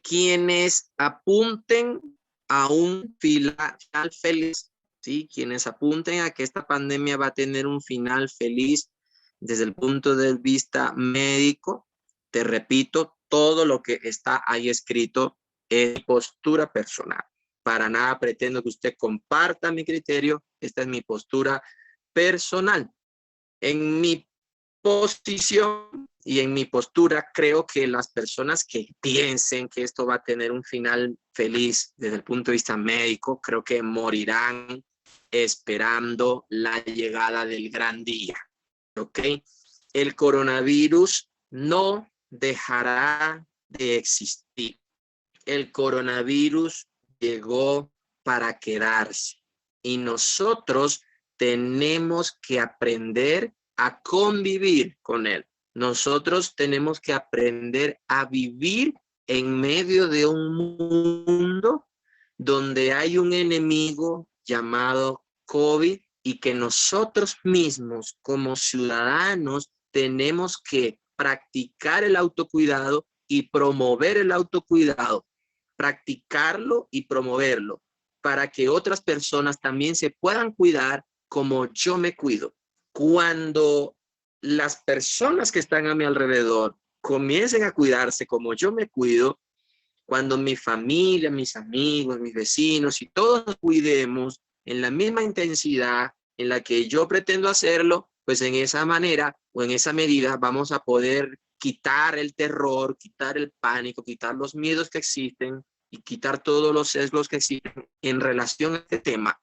Quienes apunten a un final feliz, ¿sí? Quienes apunten a que esta pandemia va a tener un final feliz desde el punto de vista médico, te repito, todo lo que está ahí escrito es postura personal. Para nada pretendo que usted comparta mi criterio, esta es mi postura personal. En mi posición y en mi postura, creo que las personas que piensen que esto va a tener un final feliz desde el punto de vista médico, creo que morirán esperando la llegada del gran día. ¿Ok? El coronavirus no dejará de existir. El coronavirus llegó para quedarse y nosotros tenemos que aprender a convivir con él. Nosotros tenemos que aprender a vivir en medio de un mundo donde hay un enemigo llamado COVID y que nosotros mismos como ciudadanos tenemos que practicar el autocuidado y promover el autocuidado, practicarlo y promoverlo para que otras personas también se puedan cuidar como yo me cuido. Cuando las personas que están a mi alrededor comiencen a cuidarse como yo me cuido, cuando mi familia, mis amigos, mis vecinos y todos nos cuidemos en la misma intensidad en la que yo pretendo hacerlo, pues en esa manera o en esa medida vamos a poder quitar el terror, quitar el pánico, quitar los miedos que existen y quitar todos los sesgos que existen en relación a este tema.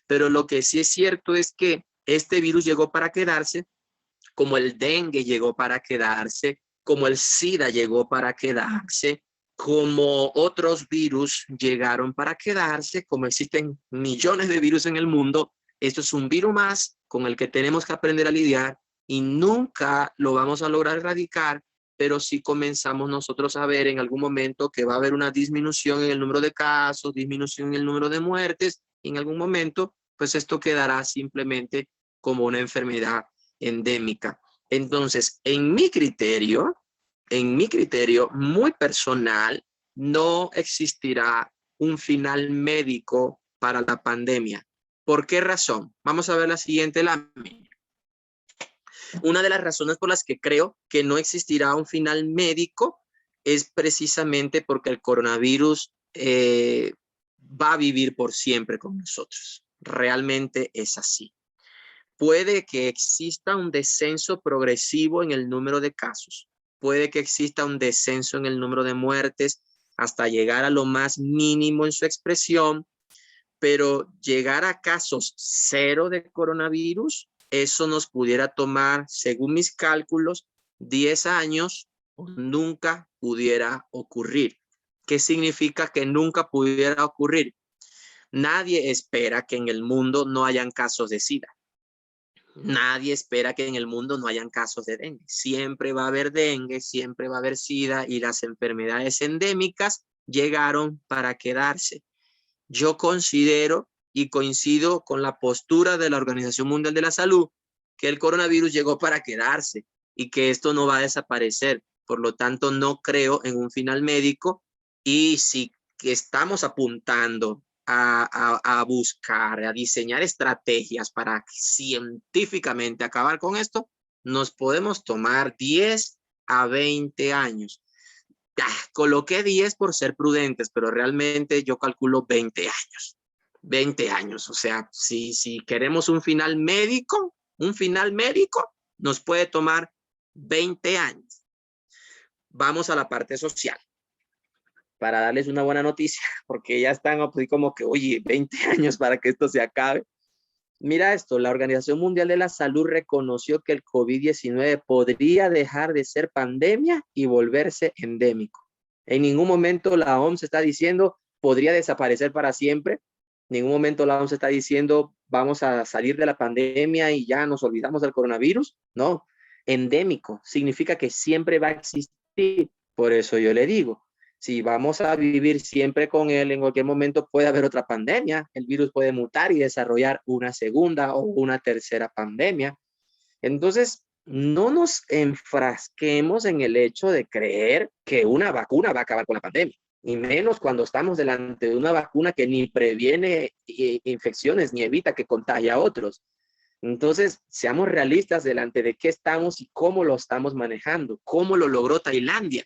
Pero lo que sí es cierto es que este virus llegó para quedarse, como el dengue llegó para quedarse, como el SIDA llegó para quedarse, como otros virus llegaron para quedarse, como existen millones de virus en el mundo. Esto es un virus más con el que tenemos que aprender a lidiar y nunca lo vamos a lograr erradicar, pero sí comenzamos nosotros a ver en algún momento que va a haber una disminución en el número de casos, disminución en el número de muertes, y en algún momento pues esto quedará simplemente como una enfermedad endémica. Entonces, en mi criterio muy personal, no existirá un final médico para la pandemia. ¿Por qué razón? Vamos a ver la siguiente lámina. Una de las razones por las que creo que no existirá un final médico es precisamente porque el coronavirus va a vivir por siempre con nosotros. Realmente es así. Puede que exista un descenso progresivo en el número de casos. Puede que exista un descenso en el número de muertes hasta llegar a lo más mínimo en su expresión, pero llegar a casos cero de coronavirus, eso nos pudiera tomar, según mis cálculos, 10 años o nunca pudiera ocurrir. ¿Qué significa que nunca pudiera ocurrir? Nadie espera que en el mundo no hayan casos de SIDA. Nadie espera que en el mundo no hayan casos de dengue. Siempre va a haber dengue, siempre va a haber SIDA y las enfermedades endémicas llegaron para quedarse. Yo considero y coincido con la postura de la Organización Mundial de la Salud, que el coronavirus llegó para quedarse y que esto no va a desaparecer. Por lo tanto, no creo en un final médico, y si que estamos apuntando a buscar, a diseñar estrategias para científicamente acabar con esto, nos podemos tomar 10 a 20 años. Coloqué 10 por ser prudentes, pero realmente yo calculo 20 años. 20 años, o sea, si queremos un final médico, nos puede tomar 20 años. Vamos a la parte social, para darles una buena noticia, porque ya están así como que, oye, 20 años para que esto se acabe. Mira esto, la Organización Mundial de la Salud reconoció que el COVID-19 podría dejar de ser pandemia y volverse endémico. En ningún momento la OMS está diciendo podría desaparecer para siempre. En ningún momento la OMS está diciendo vamos a salir de la pandemia y ya nos olvidamos del coronavirus. No, endémico significa que siempre va a existir. Por eso yo le digo, si vamos a vivir siempre con él, en cualquier momento puede haber otra pandemia. El virus puede mutar y desarrollar una segunda o una tercera pandemia. Entonces, no nos enfrasquemos en el hecho de creer que una vacuna va a acabar con la pandemia, y menos cuando estamos delante de una vacuna que ni previene infecciones ni evita que contagie a otros. Entonces, seamos realistas delante de qué estamos y cómo lo estamos manejando, cómo lo logró Tailandia.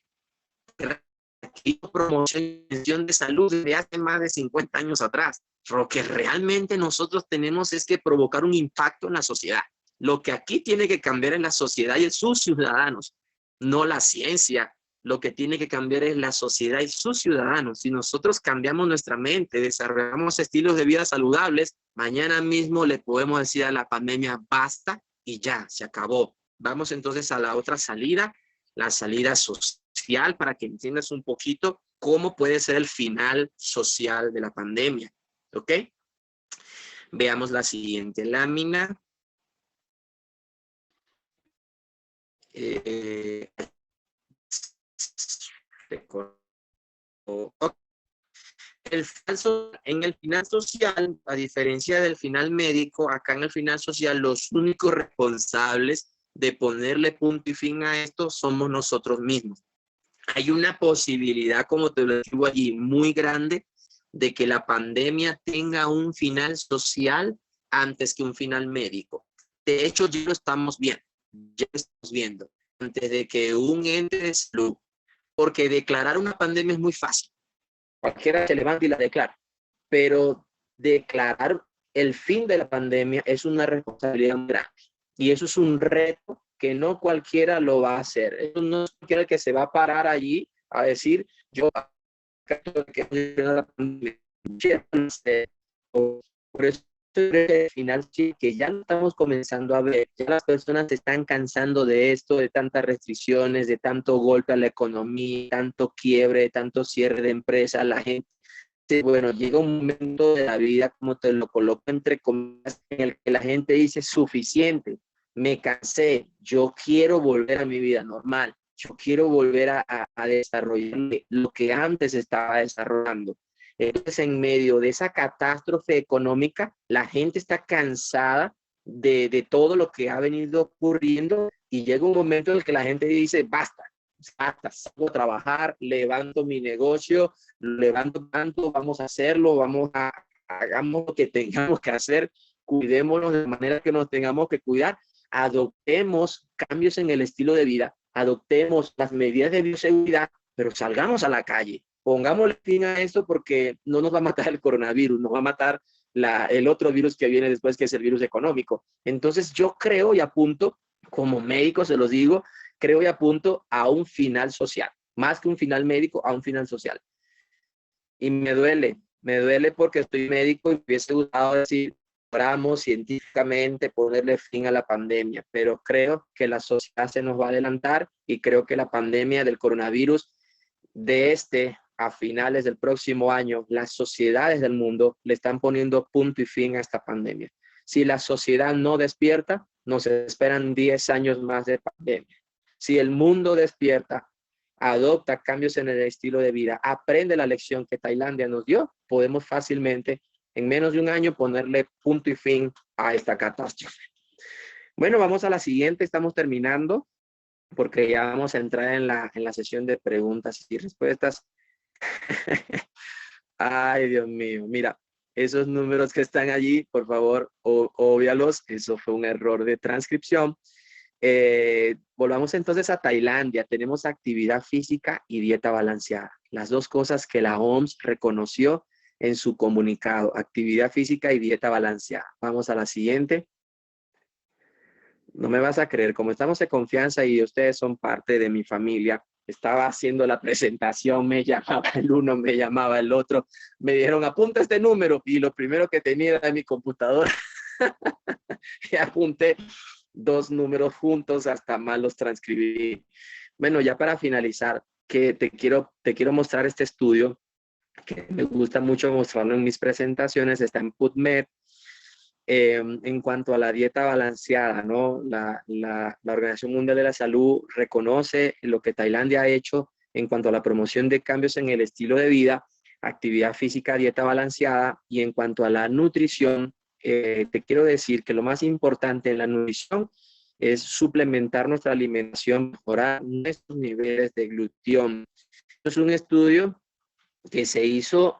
Aquí promoción de salud desde hace más de 50 años atrás. Lo que realmente nosotros tenemos es que provocar un impacto en la sociedad. Lo que aquí tiene que cambiar en la sociedad y sus ciudadanos, no la ciencia. Lo que tiene que cambiar es la sociedad y sus ciudadanos. Si nosotros cambiamos nuestra mente, desarrollamos estilos de vida saludables, mañana mismo le podemos decir a la pandemia basta y ya, se acabó. Vamos entonces a la otra salida, la salida social, para que entiendas un poquito cómo puede ser el final social de la pandemia. ¿Ok? Veamos la siguiente lámina. En el final social, a diferencia del final médico, acá en el final social los únicos responsables de ponerle punto y fin a esto somos nosotros mismos. Hay una posibilidad, como te lo digo allí, muy grande de que la pandemia tenga un final social antes que un final médico. De hecho, ya lo estamos viendo, antes de que un ente de salud, porque declarar una pandemia es muy fácil. Cualquiera se levanta y la declara, pero declarar el fin de la pandemia es una responsabilidad muy grande, y eso es un reto que no cualquiera lo va a hacer. Eso no es cualquiera el que se va a parar allí a decir, yo que la pandemia. Por eso al final sí, que ya lo estamos comenzando a ver, ya las personas se están cansando de esto, de tantas restricciones, de tanto golpe a la economía, tanto quiebre, tanto cierre de empresas. La gente, bueno, llega un momento de la vida, como te lo coloco entre comillas, en el que la gente dice suficiente, me cansé, yo quiero volver a mi vida normal, yo quiero volver a desarrollar lo que antes estaba desarrollando. Entonces, en medio de esa catástrofe económica, la gente está cansada de todo lo que ha venido ocurriendo, y llega un momento en el que la gente dice, basta, salgo a trabajar, levanto mi negocio, levanto tanto, vamos a hacerlo, hagamos lo que tengamos que hacer, cuidémonos de manera que nos tengamos que cuidar, adoptemos cambios en el estilo de vida, adoptemos las medidas de bioseguridad, pero salgamos a la calle. Pongámosle fin a esto, porque no nos va a matar el coronavirus, nos va a matar el otro virus que viene después, que es el virus económico. Entonces yo creo y apunto, como médico se los digo, creo y apunto a un final social, más que un final médico, a un final social. Y me duele porque estoy médico y me hubiese gustado decir, logramos científicamente ponerle fin a la pandemia, pero creo que la sociedad se nos va a adelantar, y creo que la pandemia del coronavirus a finales del próximo año, las sociedades del mundo le están poniendo punto y fin a esta pandemia. Si la sociedad no despierta, nos esperan 10 años más de pandemia. Si el mundo despierta, adopta cambios en el estilo de vida, aprende la lección que Tailandia nos dio, podemos fácilmente en menos de un año ponerle punto y fin a esta catástrofe. Bueno, vamos a la siguiente, estamos terminando porque ya vamos a entrar en la sesión de preguntas y respuestas. Ay, Dios mío, mira, esos números que están allí, por favor, óbvialos, eso fue un error de transcripción. Volvamos entonces a Tailandia. Tenemos actividad física y dieta balanceada. Las dos cosas que la OMS reconoció en su comunicado. Actividad física y dieta balanceada. Vamos a la siguiente. No me vas a creer, como estamos de confianza y ustedes son parte de mi familia, estaba haciendo la presentación, me llamaba el uno, me llamaba el otro, me dijeron apunta este número y lo primero que tenía era mi computadora y apunté dos números juntos, hasta mal los transcribí. Bueno, ya para finalizar, que te quiero mostrar este estudio que me gusta mucho mostrarlo en mis presentaciones, está en PubMed. En cuanto a la dieta balanceada, ¿no? La Organización Mundial de la Salud reconoce lo que Tailandia ha hecho en cuanto a la promoción de cambios en el estilo de vida, actividad física, dieta balanceada, y en cuanto a la nutrición, te quiero decir que lo más importante en la nutrición es suplementar nuestra alimentación, mejorar nuestros niveles de glutión. Esto es un estudio que se hizo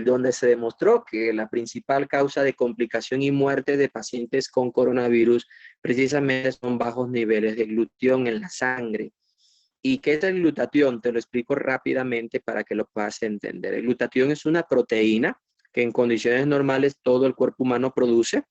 donde se demostró que la principal causa de complicación y muerte de pacientes con coronavirus precisamente son bajos niveles de glutión en la sangre. ¿Y qué es el glutatión? Te lo explico rápidamente para que lo puedas entender. El glutatión es una proteína que en condiciones normales todo el cuerpo humano produce,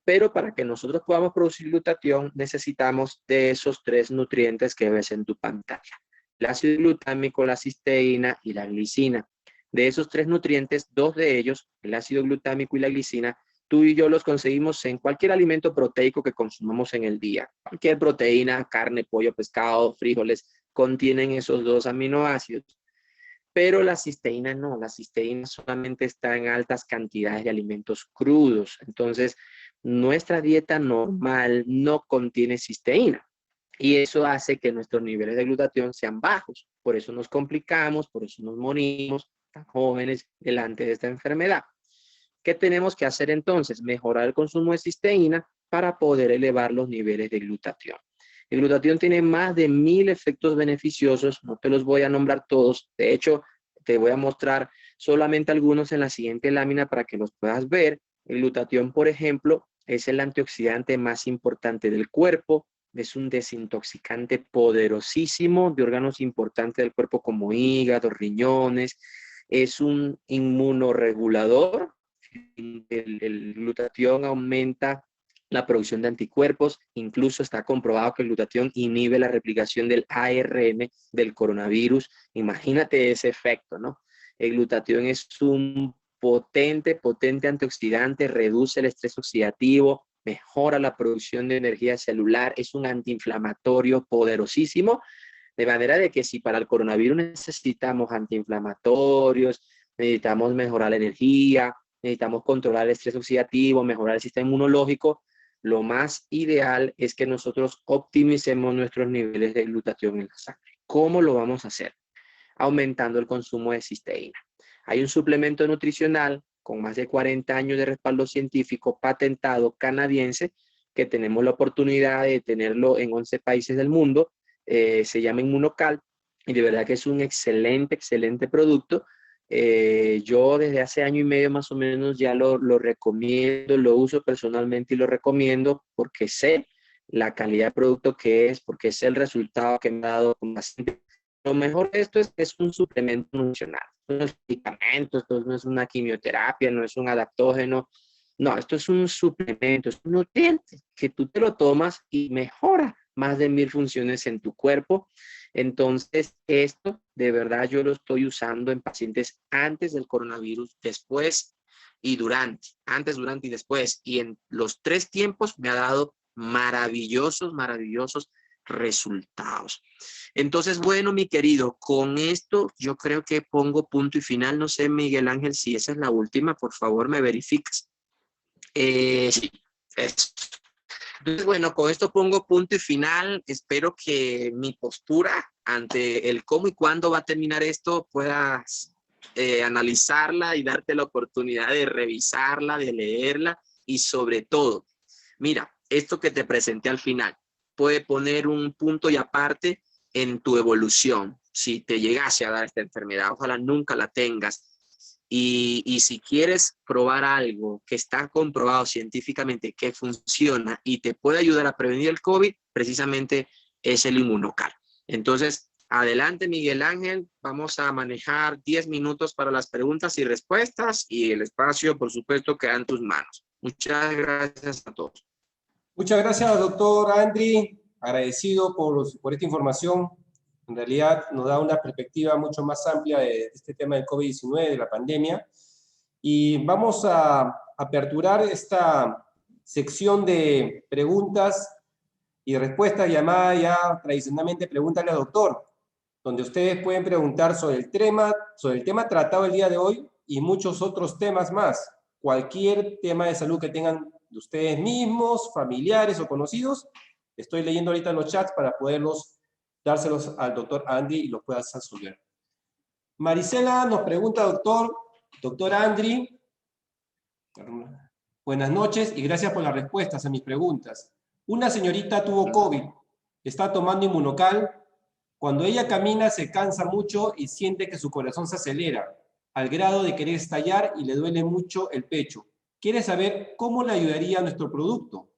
pero para que nosotros podamos producir glutatión necesitamos de esos tres nutrientes que ves en tu pantalla: el ácido glutámico, la cisteína y la glicina. De esos tres nutrientes, dos de ellos, el ácido glutámico y la glicina, tú y yo los conseguimos en cualquier alimento proteico que consumamos en el día. Cualquier proteína, carne, pollo, pescado, frijoles, contienen esos dos aminoácidos. Pero la cisteína no, la cisteína solamente está en altas cantidades de alimentos crudos. Entonces, nuestra dieta normal no contiene cisteína. Y eso hace que nuestros niveles de glutatión sean bajos. Por eso nos complicamos, por eso nos morimos tan jóvenes delante de esta enfermedad. ¿Qué tenemos que hacer entonces? Mejorar el consumo de cisteína para poder elevar los niveles de glutatión. El glutatión tiene más de 1000 efectos beneficiosos, no te los voy a nombrar todos. De hecho, te voy a mostrar solamente algunos en la siguiente lámina para que los puedas ver. El glutatión, por ejemplo, es el antioxidante más importante del cuerpo. Es un desintoxicante poderosísimo de órganos importantes del cuerpo como hígado, riñones. Es un inmunorregulador. El glutatión aumenta la producción de anticuerpos. Incluso está comprobado que el glutatión inhibe la replicación del ARN del coronavirus. Imagínate ese efecto, ¿no? El glutatión es un potente antioxidante, reduce el estrés oxidativo, mejora la producción de energía celular, es un antiinflamatorio poderosísimo, de manera de que si para el coronavirus necesitamos antiinflamatorios, necesitamos mejorar la energía, necesitamos controlar el estrés oxidativo, mejorar el sistema inmunológico, lo más ideal es que nosotros optimicemos nuestros niveles de glutatión en la sangre. ¿Cómo lo vamos a hacer? Aumentando el consumo de cisteína. Hay un suplemento nutricional con más de 40 años de respaldo científico patentado canadiense que tenemos la oportunidad de tenerlo en 11 países del mundo. Se llama Inmunocal y de verdad que es un excelente producto. Yo desde hace año y medio más o menos ya lo recomiendo, lo uso personalmente y lo recomiendo porque sé la calidad de producto que es, porque sé el resultado que me ha dado con pacientes. Lo mejor de esto es que es un suplemento nutricional. No es medicamento, esto no es una quimioterapia, no es un adaptógeno. No, esto es un suplemento, es un nutriente que tú te lo tomas y mejora más de 1000 funciones en tu cuerpo. Entonces, esto de verdad yo lo estoy usando en pacientes antes del coronavirus, después y durante. Antes, durante y después. Y en los 3 tiempos me ha dado maravillosos resultados. Entonces, bueno, mi querido, con esto yo creo que pongo punto y final. No sé, Miguel Ángel, si esa es la última, por favor, me verificas. Sí, eso. Entonces, bueno, con esto pongo punto y final. Espero que mi postura ante el cómo y cuándo va a terminar esto pueda analizarla y darte la oportunidad de revisarla, de leerla y sobre todo, mira, esto que te presenté al final puede poner un punto y aparte en tu evolución. Si te llegase a dar esta enfermedad, ojalá nunca la tengas. Y si quieres probar algo que está comprobado científicamente que funciona y te puede ayudar a prevenir el COVID, precisamente es el Inmunocal. Entonces, adelante, Miguel Ángel. Vamos a manejar 10 minutos para las preguntas y respuestas y el espacio, por supuesto, queda en tus manos. Muchas gracias a todos. Muchas gracias, doctor Andri. Agradecido por esta información. En realidad nos da una perspectiva mucho más amplia de este tema del COVID-19, de la pandemia. Y vamos a aperturar esta sección de preguntas y respuestas llamada ya tradicionalmente Pregúntale al Doctor, donde ustedes pueden preguntar sobre el tema tratado el día de hoy y muchos otros temas más. Cualquier tema de salud que tengan de ustedes mismos, familiares o conocidos, estoy leyendo ahorita los chats para poderlos dárselos al doctor Andri y los pueda resolver. Marisela nos pregunta, doctor Andri, buenas noches y gracias por las respuestas a mis preguntas. Una señorita tuvo COVID, está tomando Inmunocal. Cuando ella camina se cansa mucho y siente que su corazón se acelera, al grado de querer estallar y le duele mucho el pecho. Quiere saber cómo le ayudaría nuestro producto.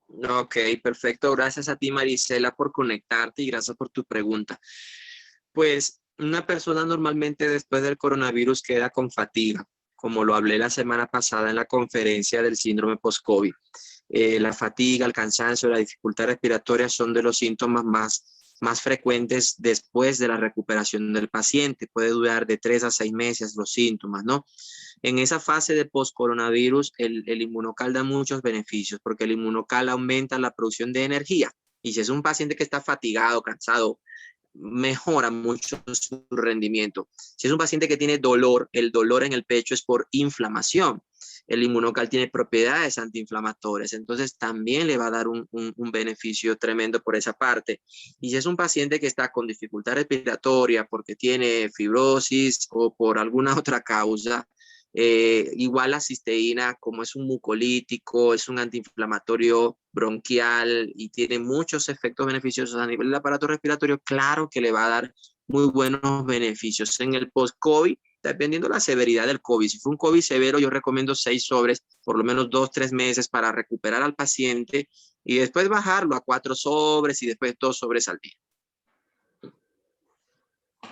Ok, perfecto. Gracias a ti, Marisela, por conectarte y gracias por tu pregunta. Pues una persona normalmente después del coronavirus queda con fatiga, como lo hablé la semana pasada en la conferencia del síndrome post-COVID. La fatiga, el cansancio, la dificultad respiratoria son de los síntomas más frecuentes después de la recuperación del paciente. Puede durar de 3 a 6 meses los síntomas, ¿no? En esa fase de post-coronavirus, el Inmunocal da muchos beneficios porque el Inmunocal aumenta la producción de energía. Y si es un paciente que está fatigado, cansado, mejora mucho su rendimiento. Si es un paciente que tiene dolor, el dolor en el pecho es por inflamación. El Inmunocal tiene propiedades antiinflamatorias, entonces también le va a dar un beneficio tremendo por esa parte. Y si es un paciente que está con dificultad respiratoria porque tiene fibrosis o por alguna otra causa, igual la cisteína, como es un mucolítico, es un antiinflamatorio bronquial y tiene muchos efectos beneficiosos a nivel del aparato respiratorio, claro que le va a dar muy buenos beneficios en el post-COVID, dependiendo de la severidad del COVID. Si fue un COVID severo, yo recomiendo 6 sobres, por lo menos 2, 3 meses para recuperar al paciente y después bajarlo a 4 sobres y después 2 sobres al día.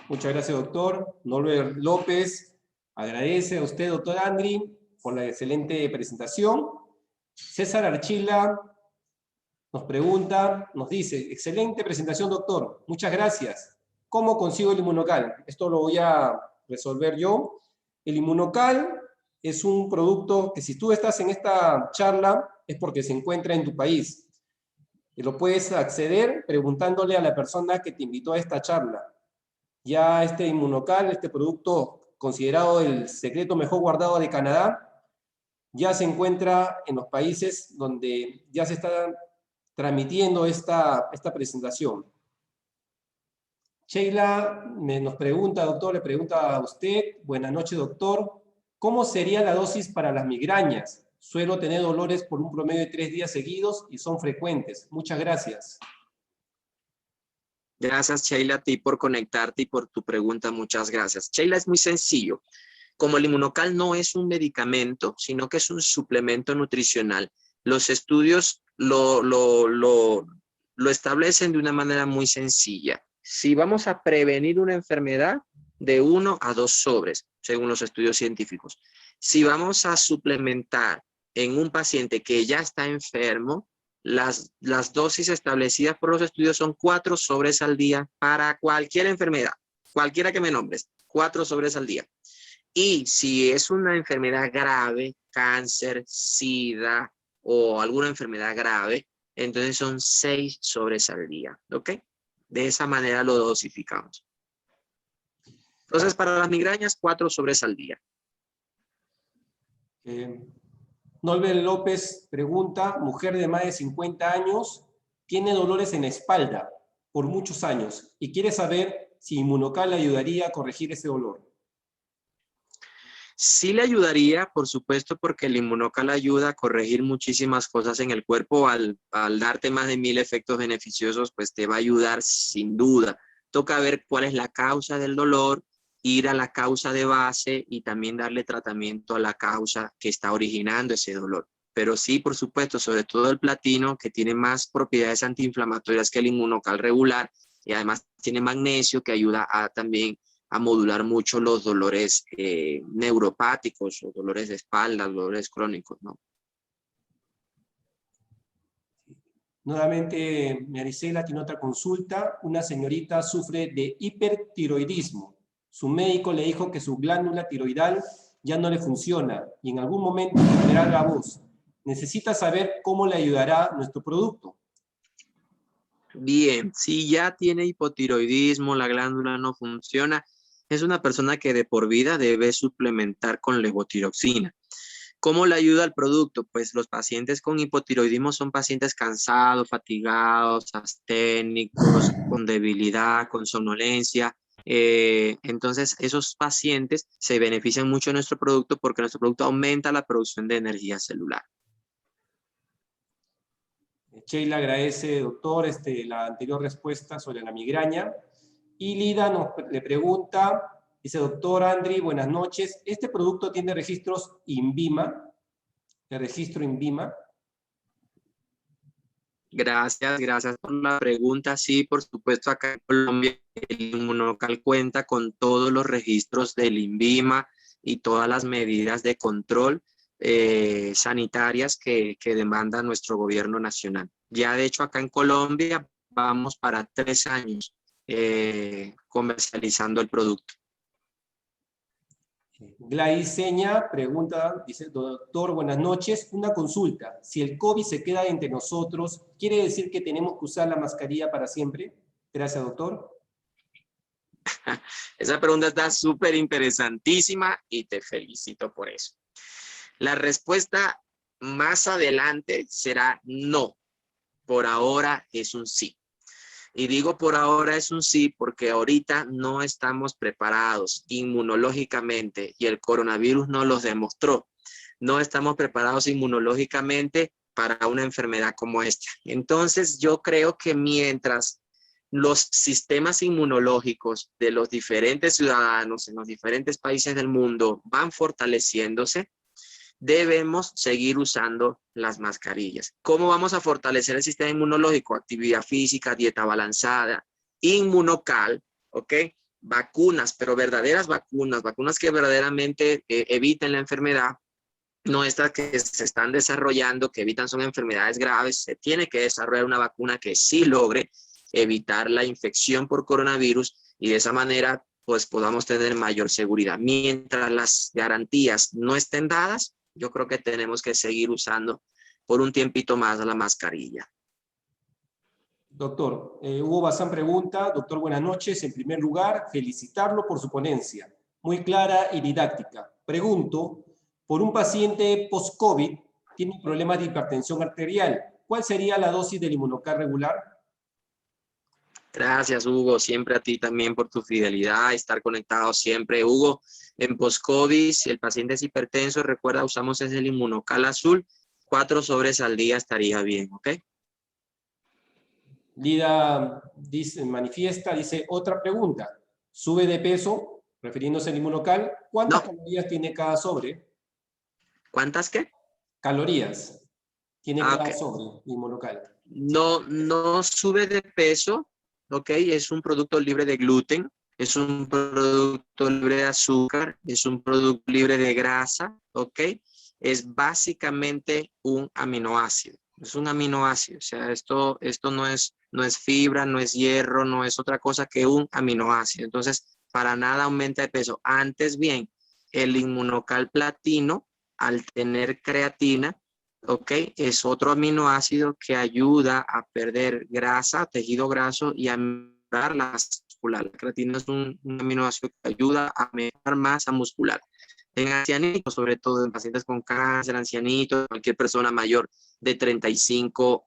Muchas gracias, doctor. Norbert López agradece a usted, doctor Andri, por la excelente presentación. César Archila nos pregunta, nos dice, excelente presentación, doctor. Muchas gracias. ¿Cómo consigo el Inmunocal? Esto lo voy a resolver yo. El Inmunocal es un producto que si tú estás en esta charla es porque se encuentra en tu país. Y lo puedes acceder preguntándole a la persona que te invitó a esta charla. Ya este Inmunocal, este producto considerado el secreto mejor guardado de Canadá, ya se encuentra en los países donde ya se está transmitiendo esta presentación. Sheila nos pregunta, doctor, le pregunta a usted, buenas noches, doctor, ¿cómo sería la dosis para las migrañas? Suelo tener dolores por un promedio de 3 días seguidos y son frecuentes. Muchas gracias. Gracias, Sheila, a ti por conectarte y por tu pregunta. Muchas gracias. Sheila, es muy sencillo. Como el Inmunocal no es un medicamento, sino que es un suplemento nutricional, los estudios lo establecen de una manera muy sencilla. Si vamos a prevenir una enfermedad, de 1 a 2 sobres, según los estudios científicos. Si vamos a suplementar en un paciente que ya está enfermo, las dosis establecidas por los estudios son 4 sobres al día para cualquier enfermedad, cualquiera que me nombres, 4 sobres al día. Y si es una enfermedad grave, cáncer, SIDA o alguna enfermedad grave, entonces son 6 sobres al día, ¿ok? De esa manera lo dosificamos. Entonces, para las migrañas, 4 sobres al día. Norbert López pregunta, mujer de más de 50 años, tiene dolores en la espalda por muchos años y quiere saber si Inmunocal le ayudaría a corregir ese dolor. Sí le ayudaría, por supuesto, porque el Inmunocal ayuda a corregir muchísimas cosas en el cuerpo. Al darte más de 1000 efectos beneficiosos, pues te va a ayudar sin duda. Toca ver cuál es la causa del dolor, ir a la causa de base y también darle tratamiento a la causa que está originando ese dolor. Pero sí, por supuesto, sobre todo el platino, que tiene más propiedades antiinflamatorias que el Inmunocal regular, y además tiene magnesio, que ayuda a también a modular mucho los dolores neuropáticos o dolores de espalda, dolores crónicos, ¿no? Nuevamente, Marisela tiene otra consulta. Una señorita sufre de hipertiroidismo. Su médico le dijo que su glándula tiroidal ya no le funciona y en algún momento perderá la voz. Necesita saber cómo le ayudará nuestro producto. Bien, si ya tiene hipotiroidismo, la glándula no funciona, es una persona que de por vida debe suplementar con levotiroxina. ¿Cómo le ayuda el producto? Pues los pacientes con hipotiroidismo son pacientes cansados, fatigados, asténicos, con debilidad, con somnolencia. Entonces, esos pacientes se benefician mucho de nuestro producto porque nuestro producto aumenta la producción de energía celular. Sheila agradece, doctor, la anterior respuesta sobre la migraña. Y Lida le pregunta, dice, doctor Andri, buenas noches. ¿Este producto tiene registros INVIMA? ¿El registro INVIMA? Gracias por la pregunta. Sí, por supuesto, acá en Colombia el Inmunocal cuenta con todos los registros del INVIMA y todas las medidas de control sanitarias que demanda nuestro gobierno nacional. Ya de hecho acá en Colombia vamos para 3 años comercializando el producto. Gladys Seña pregunta, dice, doctor, buenas noches, una consulta. Si el COVID se queda entre nosotros, ¿quiere decir que tenemos que usar la mascarilla para siempre? Gracias, doctor. Esa pregunta está súper interesantísima y te felicito por eso. La respuesta más adelante será no. Por ahora es un sí. Y digo por ahora es un sí porque ahorita no estamos preparados inmunológicamente y el coronavirus nos lo demostró. No estamos preparados inmunológicamente para una enfermedad como esta. Entonces yo creo que mientras los sistemas inmunológicos de los diferentes ciudadanos en los diferentes países del mundo van fortaleciéndose, debemos seguir usando las mascarillas. ¿Cómo vamos a fortalecer el sistema inmunológico? Actividad física, dieta balanceada, Inmunocal, ¿ok? Vacunas, pero verdaderas vacunas que verdaderamente eviten la enfermedad, no estas que se están desarrollando, que evitan son enfermedades graves. Se tiene que desarrollar una vacuna que sí logre evitar la infección por coronavirus y de esa manera pues podamos tener mayor seguridad. Mientras las garantías no estén dadas, yo creo que tenemos que seguir usando por un tiempito más la mascarilla. Doctor, Hugo Bazán pregunta, doctor, buenas noches. En primer lugar, felicitarlo por su ponencia, muy clara y didáctica. Pregunto, por un paciente post-COVID, tiene problemas de hipertensión arterial, ¿cuál sería la dosis del Inmunocal regular? Gracias, Hugo. Siempre a ti también por tu fidelidad, estar conectado siempre. Hugo, en post-COVID, si el paciente es hipertenso, recuerda, usamos ese Inmunocal azul, 4 sobres al día estaría bien, ¿ok? Lida dice, manifiesta, dice, otra pregunta. ¿Sube de peso, refiriéndose al Inmunocal? ¿Cuántas calorías tiene cada sobre? ¿Cuántas qué? Calorías tiene cada Okay. sobre Inmunocal. No sube de peso, ¿ok? Es un producto libre de gluten, es un producto libre de azúcar, es un producto libre de grasa, ¿ok? Es básicamente un aminoácido. Es un aminoácido, o sea, esto no es fibra, no es hierro, no es otra cosa que un aminoácido. Entonces, para nada aumenta de peso. Antes bien, el Inmunocal platino, al tener creatina, ¿ok? Es otro aminoácido que ayuda a perder grasa, tejido graso y a mejorar la masa muscular. La creatina es un aminoácido que ayuda a mejorar masa muscular. En ancianitos, sobre todo en pacientes con cáncer, ancianitos, cualquier persona mayor de 35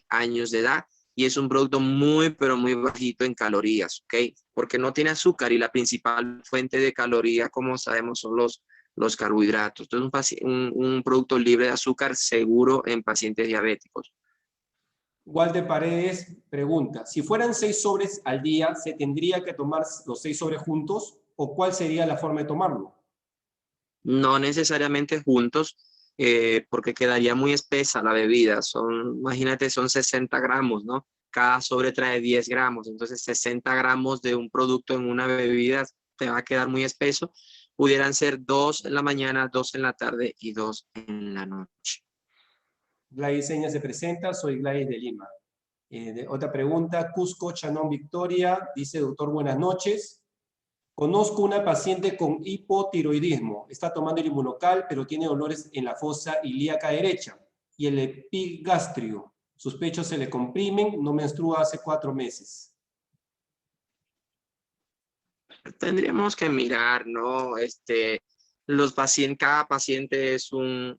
años de edad, y es un producto muy, pero muy bajito en calorías, ¿ok? Porque no tiene azúcar y la principal fuente de calorías, como sabemos, son los carbohidratos. Entonces, un producto libre de azúcar seguro en pacientes diabéticos. Walter Paredes pregunta, si fueran 6 sobres al día, ¿se tendría que tomar los 6 sobres juntos o cuál sería la forma de tomarlo? No necesariamente juntos, porque quedaría muy espesa la bebida. Imagínate, son 60 gramos, ¿no? Cada sobre trae 10 gramos, entonces 60 gramos de un producto en una bebida te va a quedar muy espeso. Pudieran ser 2 en la mañana, 2 en la tarde y 2 en la noche. Gladys Seña se presenta, soy Gladys de Lima. Otra pregunta, Cusco Chanón Victoria, dice, doctor, buenas noches. Conozco una paciente con hipotiroidismo. Está tomando el inmunocal, pero tiene dolores en la fosa ilíaca derecha y el epigastrio. Sus pechos se le comprimen, no menstrua hace 4 meses. Tendríamos que mirar, ¿no? Cada paciente es un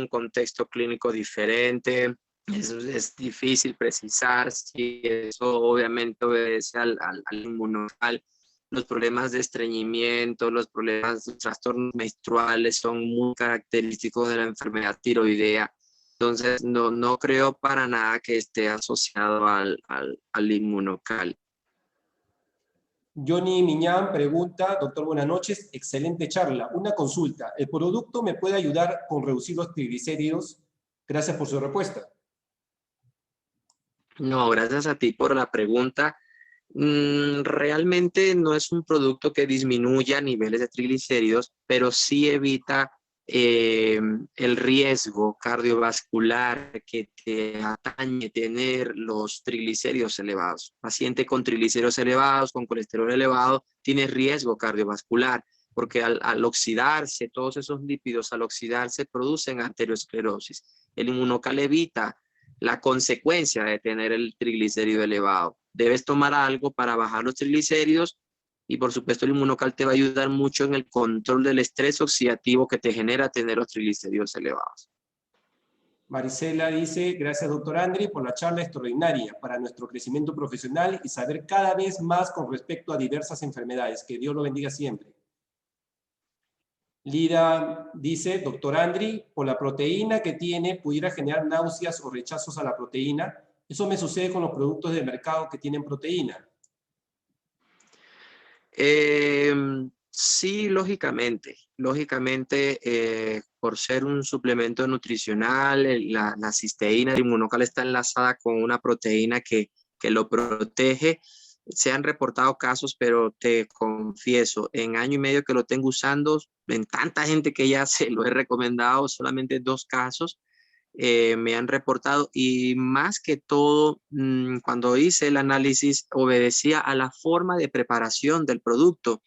contexto clínico diferente. Es difícil precisar si eso obviamente obedece al inmunocal. Los problemas de estreñimiento, los problemas de trastornos menstruales son muy característicos de la enfermedad tiroidea. Entonces, no creo para nada que esté asociado al inmunocal. Johnny Miñán pregunta, doctor, buenas noches, excelente charla. Una consulta, ¿el producto me puede ayudar con reducir los triglicéridos? Gracias por su respuesta. No, gracias a ti por la pregunta. Realmente no es un producto que disminuya niveles de triglicéridos, pero sí evita el riesgo cardiovascular que te atañe tener los triglicéridos elevados. Paciente con triglicéridos elevados, con colesterol elevado, tiene riesgo cardiovascular, porque al oxidarse, todos esos lípidos al oxidarse producen arteriosclerosis. El inmunocal evita la consecuencia de tener el triglicérido elevado. Debes tomar algo para bajar los triglicéridos y por supuesto el inmunocal te va a ayudar mucho en el control del estrés oxidativo que te genera tener los triglicéridos elevados. Marisela dice, gracias doctor Andri por la charla extraordinaria para nuestro crecimiento profesional y saber cada vez más con respecto a diversas enfermedades. Que Dios lo bendiga siempre. Lida dice, doctor Andri, por la proteína que tiene, pudiera generar náuseas o rechazos a la proteína. Eso me sucede con los productos del mercado que tienen proteína. Sí, lógicamente. Por ser un suplemento nutricional, la cisteína del inmunocal está enlazada con una proteína que lo protege. Se han reportado casos, pero te confieso, en año y medio que lo tengo usando, en tanta gente que ya se lo he recomendado, solamente 2 casos me han reportado y más que todo, cuando hice el análisis, obedecía a la forma de preparación del producto.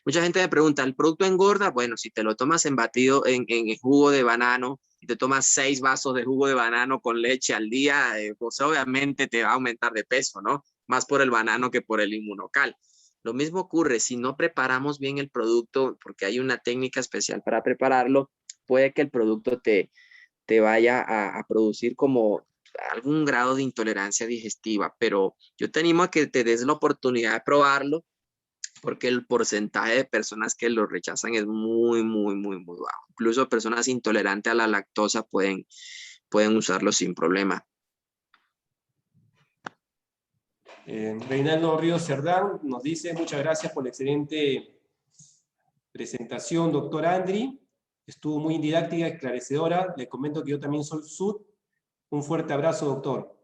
Mucha gente me pregunta, ¿el producto engorda? Bueno, si te lo tomas en batido en jugo de banano y te tomas 6 vasos de jugo de banano con leche al día, pues obviamente te va a aumentar de peso, ¿no? Más por el banano que por el inmunocal. Lo mismo ocurre si no preparamos bien el producto, porque hay una técnica especial para prepararlo, puede que el producto te vaya a producir como algún grado de intolerancia digestiva, pero yo te animo a que te des la oportunidad de probarlo porque el porcentaje de personas que lo rechazan es muy, muy, muy, muy bajo. Incluso personas intolerantes a la lactosa pueden usarlo sin problema. Reinaldo Ríos Cerdán nos dice, muchas gracias por la excelente presentación, doctor Andri. Estuvo muy didáctica, esclarecedora. Le comento que yo también soy SUD. Un fuerte abrazo, doctor.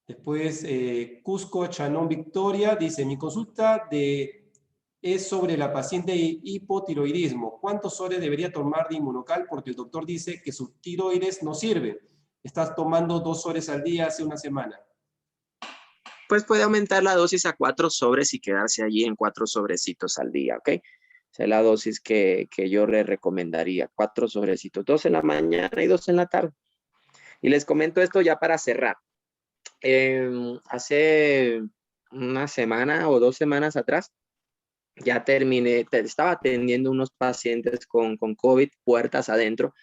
Después, Cusco Chanón Victoria dice, mi consulta es sobre la paciente de hipotiroidismo. ¿Cuántos horas debería tomar de inmunocal? Porque el doctor dice que su tiroides no sirve. Estás tomando 2 horas al día hace una semana. Pues puede aumentar la dosis a 4 sobres y quedarse allí en 4 sobrecitos al día, ¿ok? Esa es la dosis que yo le recomendaría, 4 sobrecitos, 2 en la mañana y 2 en la tarde. Y les comento esto ya para cerrar. Hace una semana o 2 semanas atrás, ya estaba atendiendo unos pacientes con COVID, puertas adentro,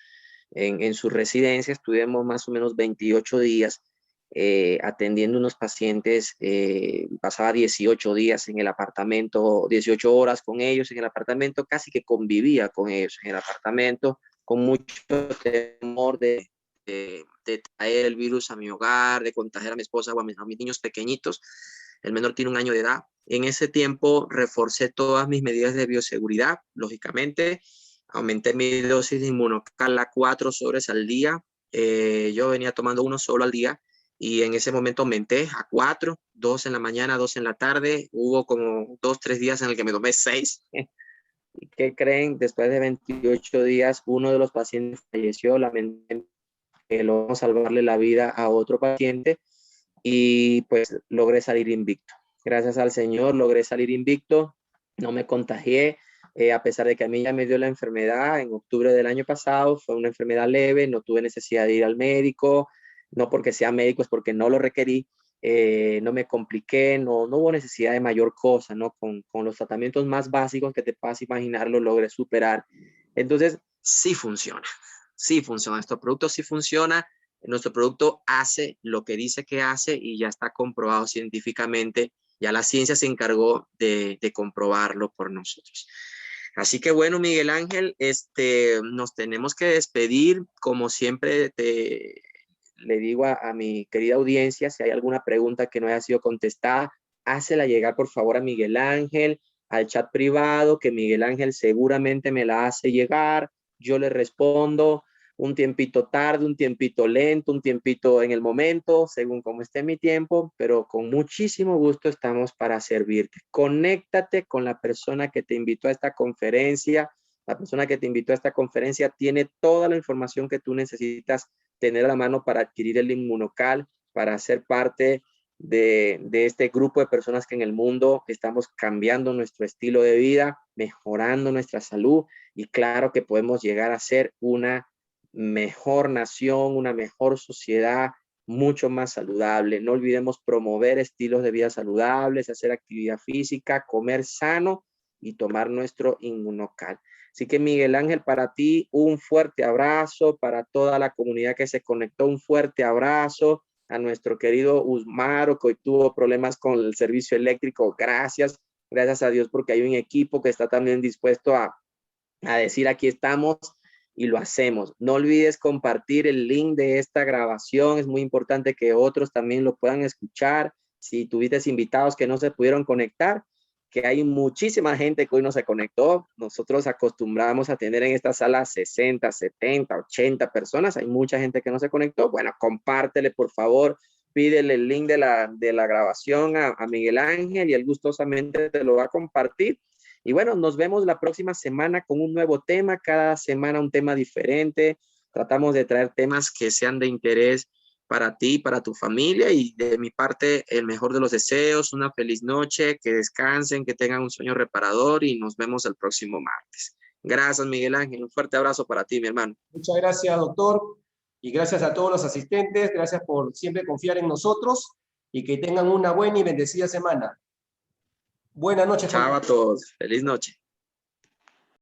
en su residencia. Estuvimos más o menos 28 días. atendiendo unos pacientes, pasaba 18 días en el apartamento, 18 horas con ellos en el apartamento, casi que convivía con ellos en el apartamento, con mucho temor de traer el virus a mi hogar, de contagiar a mi esposa o a mis niños pequeñitos. El menor tiene 1 año de edad. En ese tiempo reforcé todas mis medidas de bioseguridad, lógicamente. Aumenté mi dosis de Inmunocal a 4 sobres al día. Yo venía tomando 1 solo al día y en ese momento aumenté a 4, 2 en la mañana, 2 en la tarde. Hubo como 2, 3 días en el que me tomé 6. ¿Y qué creen? Después de 28 días, uno de los pacientes falleció. Lamentablemente logramos salvarle la vida a otro paciente y pues logré salir invicto. Gracias al Señor logré salir invicto, no me contagié, a pesar de que a mí ya me dio la enfermedad en octubre del año pasado. Fue una enfermedad leve, no tuve necesidad de ir al médico, no porque sea médico, es porque no lo requerí. No me compliqué, no hubo necesidad de mayor cosa, ¿no? Con los tratamientos más básicos que te puedas imaginar, lo logré superar. Entonces, sí funciona. Nuestro producto sí funciona. Nuestro producto hace lo que dice que hace y ya está comprobado científicamente. Ya la ciencia se encargó de comprobarlo por nosotros. Así que bueno, Miguel Ángel, nos tenemos que despedir. Como siempre le digo a mi querida audiencia, si hay alguna pregunta que no haya sido contestada, hácela llegar por favor a Miguel Ángel, al chat privado, que Miguel Ángel seguramente me la hace llegar. Yo le respondo un tiempito tarde, un tiempito lento, un tiempito en el momento, según como esté mi tiempo, pero con muchísimo gusto estamos para servirte. Conéctate con la persona que te invitó a esta conferencia. La persona que te invitó a esta conferencia tiene toda la información que tú necesitas tener a la mano para adquirir el Inmunocal, para ser parte de este grupo de personas que en el mundo estamos cambiando nuestro estilo de vida, mejorando nuestra salud y claro que podemos llegar a ser una mejor nación, una mejor sociedad, mucho más saludable. No olvidemos promover estilos de vida saludables, hacer actividad física, comer sano y tomar nuestro Inmunocal. Así que Miguel Ángel, para ti un fuerte abrazo, para toda la comunidad que se conectó, un fuerte abrazo, a nuestro querido Usmaro, que hoy tuvo problemas con el servicio eléctrico. Gracias a Dios porque hay un equipo que está también dispuesto a decir aquí estamos y lo hacemos. No olvides compartir el link de esta grabación, es muy importante que otros también lo puedan escuchar. Si tuviste invitados que no se pudieron conectar, que hay muchísima gente que hoy no se conectó. Nosotros acostumbramos a tener en esta sala 60, 70, 80 personas. Hay mucha gente que no se conectó. Bueno, compártele, por favor. Pídele el link de la grabación a Miguel Ángel y él gustosamente te lo va a compartir. Y bueno, nos vemos la próxima semana con un nuevo tema. Cada semana un tema diferente. Tratamos de traer temas que sean de interés para ti, para tu familia y de mi parte el mejor de los deseos, una feliz noche, que descansen, que tengan un sueño reparador y nos vemos el próximo martes. Gracias, Miguel Ángel, un fuerte abrazo para ti, mi hermano. Muchas gracias, doctor, y gracias a todos los asistentes, gracias por siempre confiar en nosotros y que tengan una buena y bendecida semana. Buenas noches. Chao a todos, feliz noche.